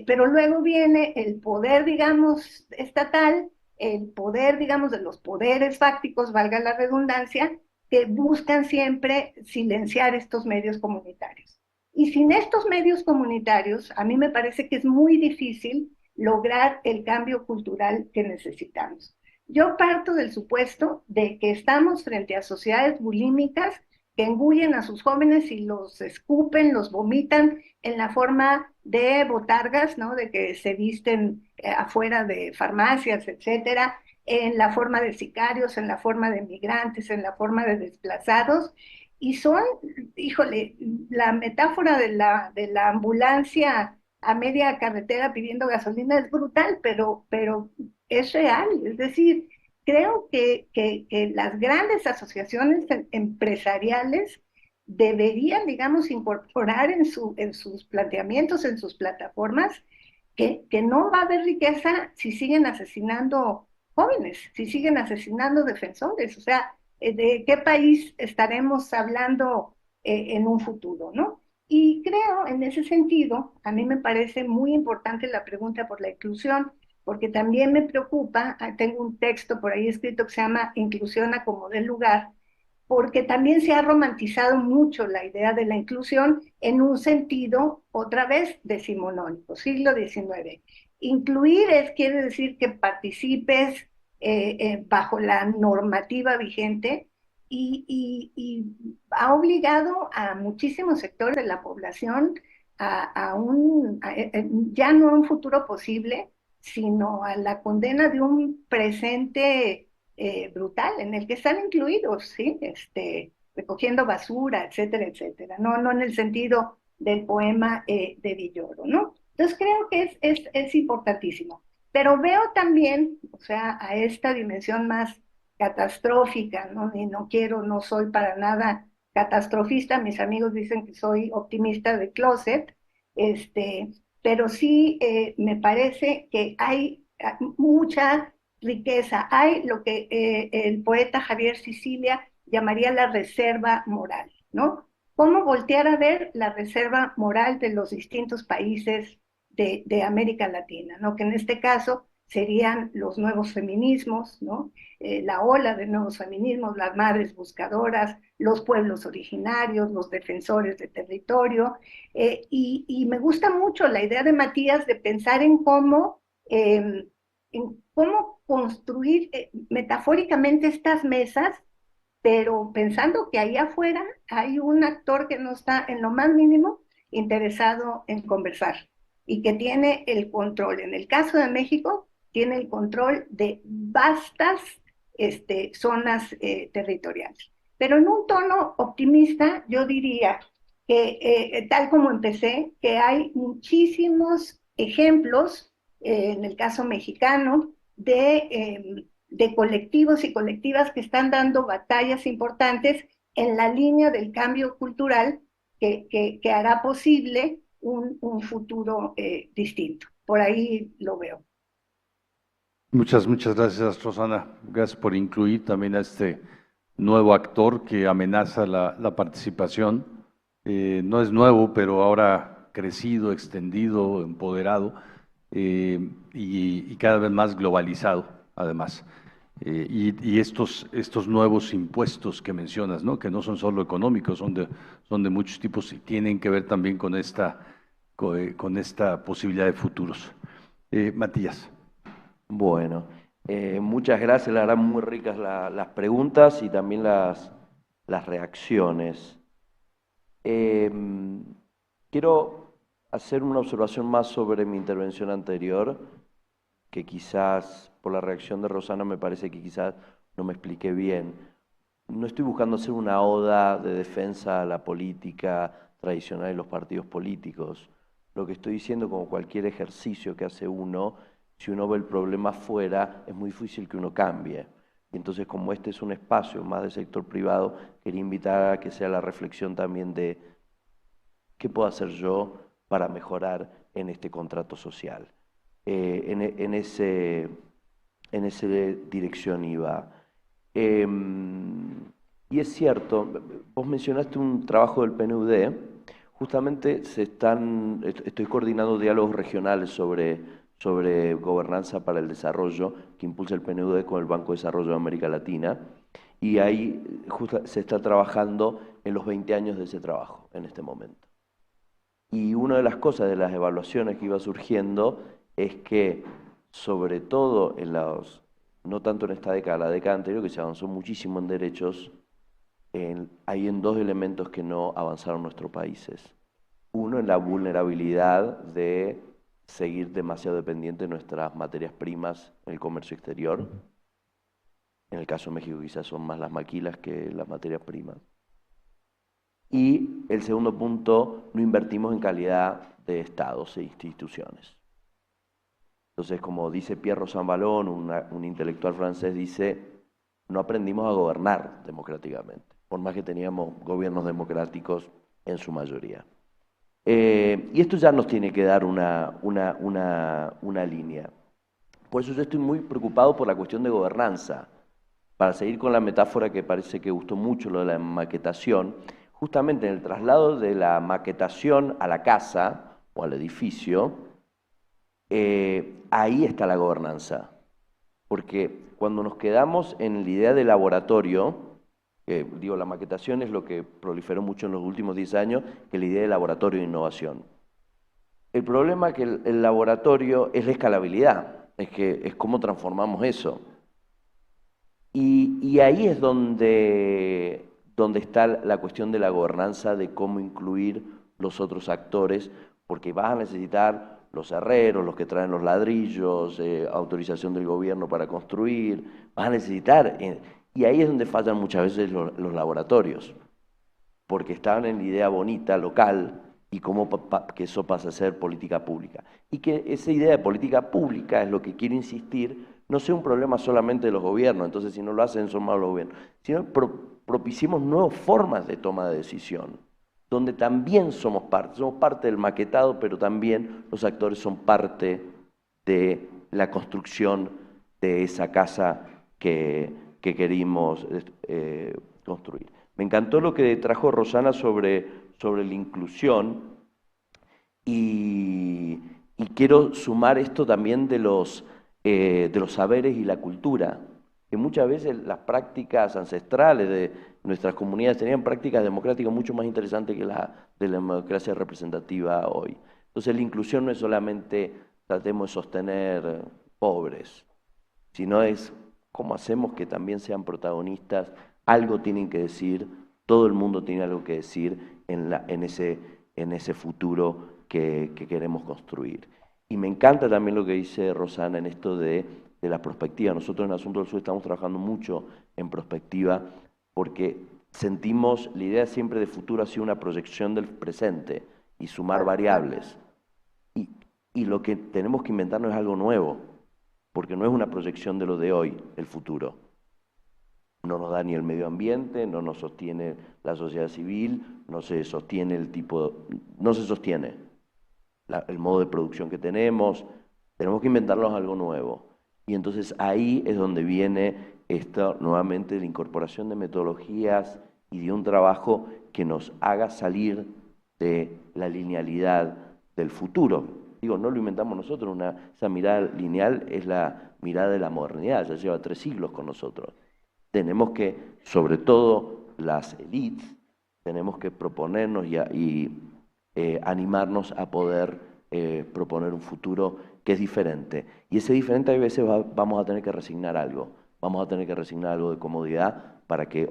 Pero luego viene el poder, digamos, estatal, el poder, digamos, de los poderes fácticos, valga la redundancia, que buscan siempre silenciar estos medios comunitarios. Y sin estos medios comunitarios, a mí me parece que es muy difícil lograr el cambio cultural que necesitamos. Yo parto del supuesto de que estamos frente a sociedades bulímicas que engullen a sus jóvenes y los escupen, los vomitan en la forma de botargas, ¿no? De que se visten afuera de farmacias, etcétera, en la forma de sicarios, en la forma de migrantes, en la forma de desplazados, y son, híjole, la metáfora de la ambulancia a media carretera pidiendo gasolina es brutal, pero es real. Es decir, creo que las grandes asociaciones empresariales deberían, digamos, incorporar en sus planteamientos, en sus plataformas, que no va a haber riqueza si siguen asesinando jóvenes, si siguen asesinando defensores. O sea, ¿de qué país estaremos hablando en un futuro, no? Y creo, en ese sentido, a mí me parece muy importante la pregunta por la inclusión, porque también me preocupa, tengo un texto por ahí escrito que se llama Inclusión a como dé lugar, porque también se ha romantizado mucho la idea de la inclusión en un sentido, otra vez, decimonónico, siglo XIX. Incluir quiere decir que participes bajo la normativa vigente y ha obligado a muchísimos sectores de la población ya no a un futuro posible, sino a la condena de un presente brutal en el que están incluidos, ¿sí? Recogiendo basura, etcétera, etcétera. No, no en el sentido del poema de Villoro, ¿no? Entonces creo que es importantísimo. Pero veo también, o sea, a esta dimensión más catastrófica, ¿no? Y no quiero, no soy para nada catastrofista, mis amigos dicen que soy optimista de closet, este, pero sí me parece que hay mucha riqueza, hay lo que el poeta Javier Sicilia llamaría la reserva moral, ¿no? ¿Cómo voltear a ver la reserva moral de los distintos países de América Latina, ¿no? Que en este caso serían los nuevos feminismos, ¿no? La ola de nuevos feminismos, las madres buscadoras, los pueblos originarios, los defensores de territorio. Y me gusta mucho la idea de Matías de pensar en cómo construir metafóricamente estas mesas, pero pensando que ahí afuera hay un actor que no está en lo más mínimo interesado en conversar y que tiene el control. En el caso de México, tiene el control de vastas zonas territoriales. Pero en un tono optimista, yo diría que, tal como empecé, que hay muchísimos ejemplos, en el caso mexicano, de colectivos y colectivas que están dando batallas importantes en la línea del cambio cultural que hará posible un futuro distinto. Por ahí lo veo. Muchas gracias, Rosana. Gracias por incluir también a este nuevo actor que amenaza la participación. No es nuevo, pero ahora crecido, extendido, empoderado y cada vez más globalizado, además. Y estos nuevos impuestos que mencionas, ¿no? Que no son solo económicos, son de muchos tipos y tienen que ver también con con esta posibilidad de futuros. Matías. Bueno, muchas gracias, la verdad muy ricas las preguntas y también las reacciones. Quiero hacer una observación más sobre mi intervención anterior, que quizás por la reacción de Rosana me parece que quizás no me expliqué bien. No estoy buscando hacer una oda de defensa a la política tradicional y los partidos políticos. Lo que estoy diciendo, como cualquier ejercicio que hace uno, si uno ve el problema afuera, es muy difícil que uno cambie. Y entonces, como este es un espacio más del sector privado, quería invitar a que sea la reflexión también de qué puedo hacer yo para mejorar en este contrato social. En esa dirección iba. Y es cierto, vos mencionaste un trabajo del PNUD, justamente estoy coordinando diálogos regionales sobre gobernanza para el desarrollo que impulsa el PNUD con el Banco de Desarrollo de América Latina, y ahí se está trabajando en los 20 años de ese trabajo en este momento. Y una de las cosas de las evaluaciones que iba surgiendo es que, sobre todo no tanto en esta década, la década anterior, que se avanzó muchísimo en derechos, hay en dos elementos que no avanzaron nuestros países. Uno, en la vulnerabilidad de seguir demasiado dependiente de nuestras materias primas en el comercio exterior. En el caso de México quizás son más las maquilas que las materias primas. Y el segundo punto, no invertimos en calidad de estados e instituciones. Entonces, como dice Pierre Rosanvallon, un intelectual francés, dice, no aprendimos a gobernar democráticamente, por más que teníamos gobiernos democráticos en su mayoría. Y esto ya nos tiene que dar una línea. Por eso yo estoy muy preocupado por la cuestión de gobernanza. Para seguir con la metáfora que parece que gustó mucho, lo de la maquetación, justamente en el traslado de la maquetación a la casa o al edificio, ahí está la gobernanza. Porque cuando nos quedamos en la idea de laboratorio, digo, la maquetación es lo que proliferó mucho en los últimos 10 años, que es la idea de laboratorio de innovación. El problema es que el laboratorio es la escalabilidad, es cómo transformamos eso. Y ahí es donde está la cuestión de la gobernanza, de cómo incluir los otros actores, porque vas a necesitar los herreros, los que traen los ladrillos, autorización del gobierno para construir, vas a necesitar, y ahí es donde fallan muchas veces los laboratorios, porque estaban en la idea bonita, local, y cómo que eso pasa a ser política pública. Y que esa idea de política pública es lo que quiero insistir, no sea un problema solamente de los gobiernos, entonces si no lo hacen son malos los gobiernos, sino propiciemos nuevas formas de toma de decisión, donde también somos parte del maquetado, pero también los actores son parte de la construcción de esa casa que querimos construir. Me encantó lo que trajo Rosana sobre la inclusión y quiero sumar esto también de los saberes y la cultura, que muchas veces las prácticas ancestrales de nuestras comunidades tenían prácticas democráticas mucho más interesantes que la de la democracia representativa hoy. Entonces la inclusión no es solamente tratemos de sostener pobres, sino es cómo hacemos que también sean protagonistas, algo tienen que decir, todo el mundo tiene algo que decir en ese futuro que queremos construir. Y me encanta también lo que dice Rosana en esto de la prospectiva. Nosotros en Asunto del Sur estamos trabajando mucho en prospectiva porque sentimos, la idea siempre de futuro ha sido una proyección del presente y sumar variables. Y lo que tenemos que inventarnos es algo nuevo, porque no es una proyección de lo de hoy, el futuro. No nos da ni el medio ambiente, no nos sostiene la sociedad civil, no se sostiene no se sostiene el modo de producción que tenemos que inventarnos algo nuevo. Y entonces ahí es donde viene nuevamente la incorporación de metodologías y de un trabajo que nos haga salir de la linealidad del futuro. Digo, no lo inventamos nosotros, esa mirada lineal es la mirada de la modernidad, ya lleva 3 siglos con nosotros. Tenemos que, sobre todo las élites, tenemos que proponernos y animarnos a poder proponer un futuro que es diferente. Y ese diferente a veces vamos a tener que resignar algo. Vamos a tener que resignar algo de comodidad para que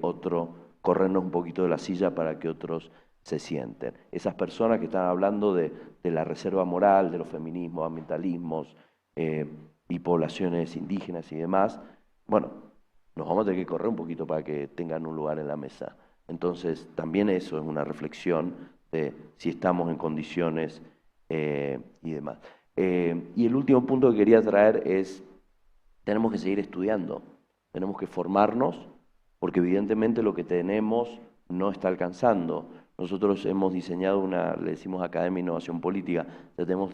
corrernos un poquito de la silla para que otros se sienten. Esas personas que están hablando de la reserva moral, de los feminismos, ambientalismos y poblaciones indígenas y demás, bueno, nos vamos a tener que correr un poquito para que tengan un lugar en la mesa. Entonces, también eso es una reflexión de si estamos en condiciones y demás. Y el último punto que quería traer es, tenemos que seguir estudiando, tenemos que formarnos, porque evidentemente lo que tenemos no está alcanzando. Nosotros hemos diseñado le decimos Academia de Innovación Política, ya tenemos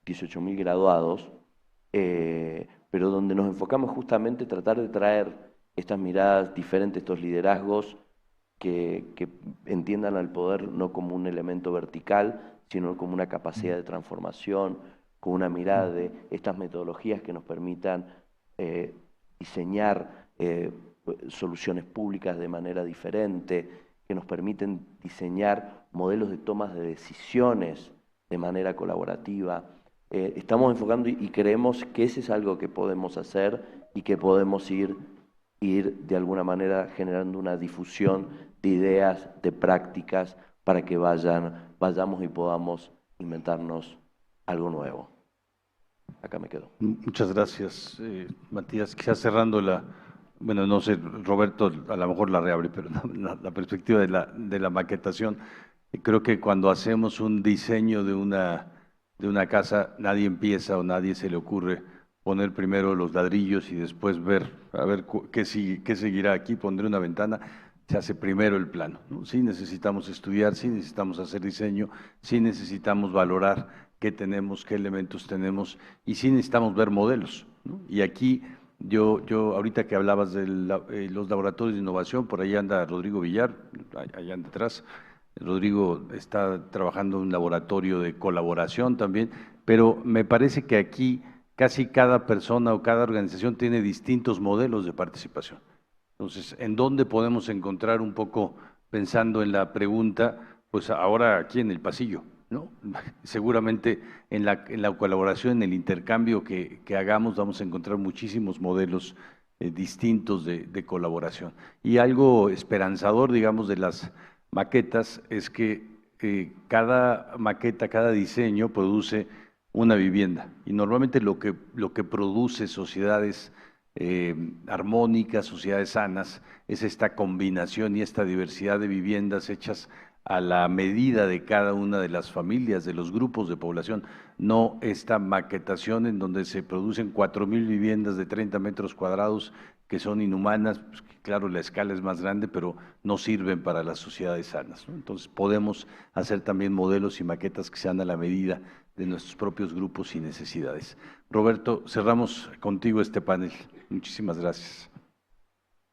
18.000 graduados, pero donde nos enfocamos justamente en tratar de traer estas miradas diferentes, estos liderazgos que entiendan al poder no como un elemento vertical, sino como una capacidad de transformación, con una mirada de estas metodologías que nos permitan diseñar soluciones públicas de manera diferente, que nos permiten diseñar modelos de tomas de decisiones de manera colaborativa. Estamos enfocando y creemos que ese es algo que podemos hacer y que podemos ir de alguna manera generando una difusión de ideas, de prácticas, para que vayamos y podamos inventarnos algo nuevo. Acá me quedo. Muchas gracias, Matías. Quizás cerrando bueno, no sé, Roberto a lo mejor la reabre, pero la perspectiva de la maquetación. Creo que cuando hacemos un diseño de una casa, nadie empieza o nadie se le ocurre poner primero los ladrillos y después ver, a ver qué seguirá aquí, pondré una ventana. Se hace primero el plano, ¿no? Sí necesitamos estudiar, sí necesitamos hacer diseño, sí necesitamos valorar qué tenemos, qué elementos tenemos y sí necesitamos ver modelos. ¿no? Y aquí, ahorita que hablabas de los laboratorios de innovación, por ahí anda Rodrigo Villar, allá anda atrás. Rodrigo está trabajando en un laboratorio de colaboración también, pero me parece que aquí casi cada persona o cada organización tiene distintos modelos de participación. Entonces, ¿en dónde podemos encontrar un poco, pensando en la pregunta, pues ahora aquí en el pasillo, ¿no? Seguramente en la colaboración, en el intercambio que hagamos, vamos a encontrar muchísimos modelos distintos de colaboración. Y algo esperanzador, digamos, de las maquetas es que cada maqueta, cada diseño produce una vivienda. Y normalmente lo que produce sociedades armónicas, sociedades sanas, es esta combinación y esta diversidad de viviendas hechas a la medida de cada una de las familias, de los grupos de población, no esta maquetación en donde se producen 4,000 viviendas de 30 metros cuadrados que son inhumanas, pues, claro, la escala es más grande, pero no sirven para las sociedades sanas, ¿no? Entonces podemos hacer también modelos y maquetas que sean a la medida de nuestros propios grupos y necesidades. Roberto, cerramos contigo este panel. Muchísimas gracias.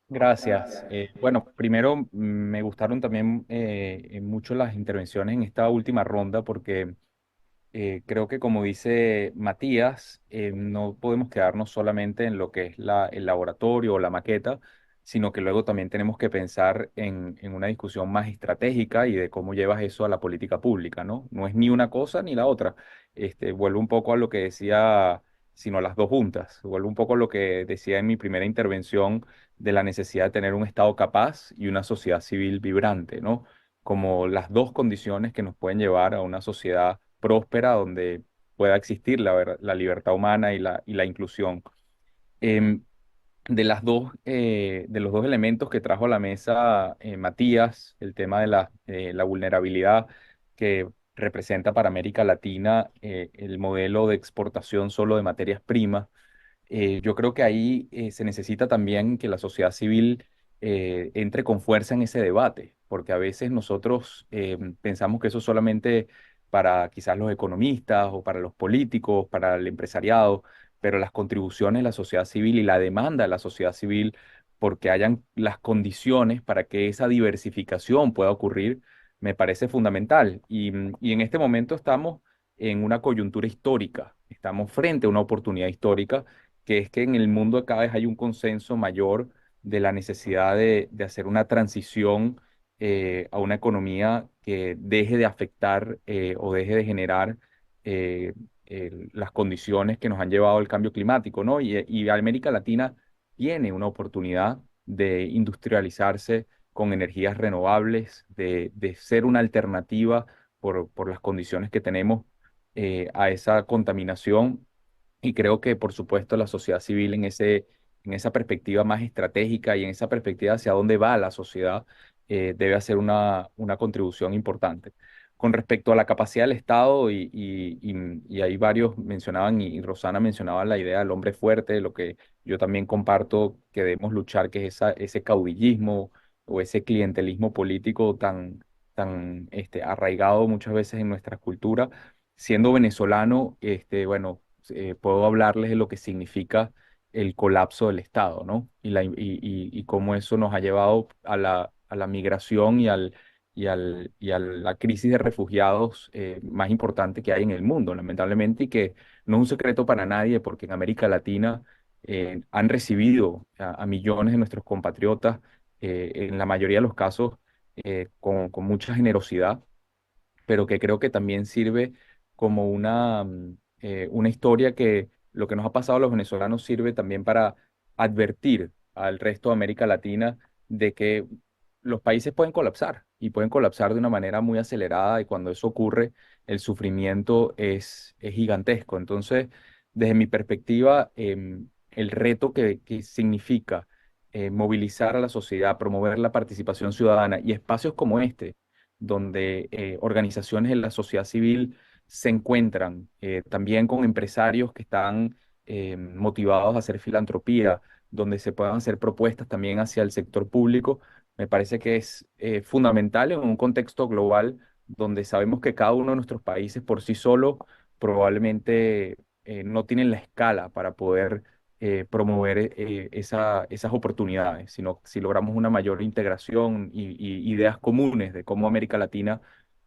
Gracias. Bueno, primero me gustaron también mucho las intervenciones en esta última ronda porque creo que como dice Matías, no podemos quedarnos solamente en lo que es el laboratorio o la maqueta, sino que luego también tenemos que pensar en una discusión más estratégica y de cómo llevas eso a la política pública, ¿no? No es ni una cosa ni la otra. Vuelvo un poco a lo que decía, sino las dos juntas. Vuelvo un poco a lo que decía en mi primera intervención de la necesidad de tener un Estado capaz y una sociedad civil vibrante, ¿no? Como las dos condiciones que nos pueden llevar a una sociedad próspera donde pueda existir la libertad humana y la inclusión. Em, de los dos elementos que trajo a la mesa Matías, el tema de la vulnerabilidad que representa para América Latina el modelo de exportación solo de materias primas. Yo creo que ahí se necesita también que la sociedad civil entre con fuerza en ese debate, porque a veces nosotros pensamos que eso es solamente para quizás los economistas o para los políticos, para el empresariado, pero las contribuciones de la sociedad civil y la demanda de la sociedad civil porque hayan las condiciones para que esa diversificación pueda ocurrir, me parece fundamental. Y en este momento estamos en una coyuntura histórica, estamos frente a una oportunidad histórica que es que en el mundo cada vez hay un consenso mayor de la necesidad de hacer una transición a una economía que deje de afectar o deje de generar las condiciones que nos han llevado al cambio climático, ¿no? Y América Latina tiene una oportunidad de industrializarse con energías renovables, de ser una alternativa por las condiciones que tenemos a esa contaminación y creo que, por supuesto, la sociedad civil en esa perspectiva más estratégica y en esa perspectiva hacia dónde va la sociedad, debe hacer una contribución importante. Con respecto a la capacidad del Estado, y ahí varios mencionaban, y Rosana mencionaba la idea del hombre fuerte, lo que yo también comparto que debemos luchar, que es ese caudillismo o ese clientelismo político tan arraigado muchas veces en nuestra cultura. Siendo venezolano, bueno, puedo hablarles de lo que significa el colapso del Estado, ¿no? Y cómo eso nos ha llevado a la migración y a la crisis de refugiados más importante que hay en el mundo, lamentablemente, y que no es un secreto para nadie, porque en América Latina han recibido a millones de nuestros compatriotas, en la mayoría de los casos, con mucha generosidad pero que creo que también sirve como una historia que lo que nos ha pasado a los venezolanos sirve también para advertir al resto de América Latina de que los países pueden colapsar y pueden colapsar de una manera muy acelerada y cuando eso ocurre, el sufrimiento es gigantesco. Entonces, desde mi perspectiva, el reto que significa movilizar a la sociedad, promover la participación ciudadana y espacios como este, donde organizaciones de la sociedad civil se encuentran también con empresarios que están motivados a hacer filantropía, donde se puedan hacer propuestas también hacia el sector público, me parece que es fundamental en un contexto global donde sabemos que cada uno de nuestros países por sí solo probablemente no tienen la escala para poder promover esas oportunidades, sino si logramos una mayor integración y ideas comunes de cómo América Latina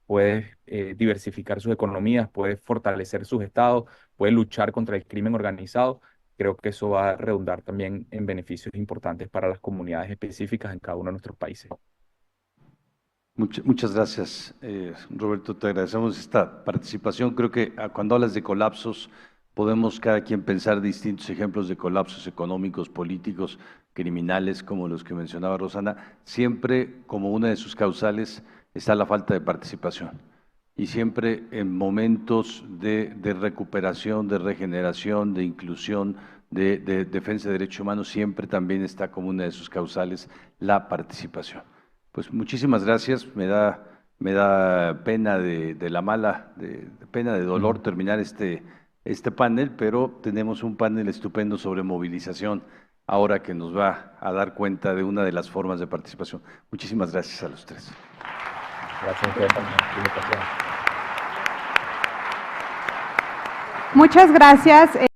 puede diversificar sus economías, puede fortalecer sus estados, puede luchar contra el crimen organizado, creo que eso va a redundar también en beneficios importantes para las comunidades específicas en cada uno de nuestros países. Muchas gracias, Roberto. Te agradecemos esta participación. Creo que cuando hablas de colapsos, podemos cada quien pensar distintos ejemplos de colapsos económicos, políticos, criminales, como los que mencionaba Rosana. Siempre como una de sus causales está la falta de participación. Y siempre en momentos de recuperación, de regeneración, de inclusión, de defensa de derechos humanos, siempre también está como una de sus causales la participación. Pues muchísimas gracias, me da pena pena de dolor terminar este panel, pero tenemos un panel estupendo sobre movilización ahora que nos va a dar cuenta de una de las formas de participación. Muchísimas gracias a los tres. Gracias a ustedes también por la invitación. Muchas gracias.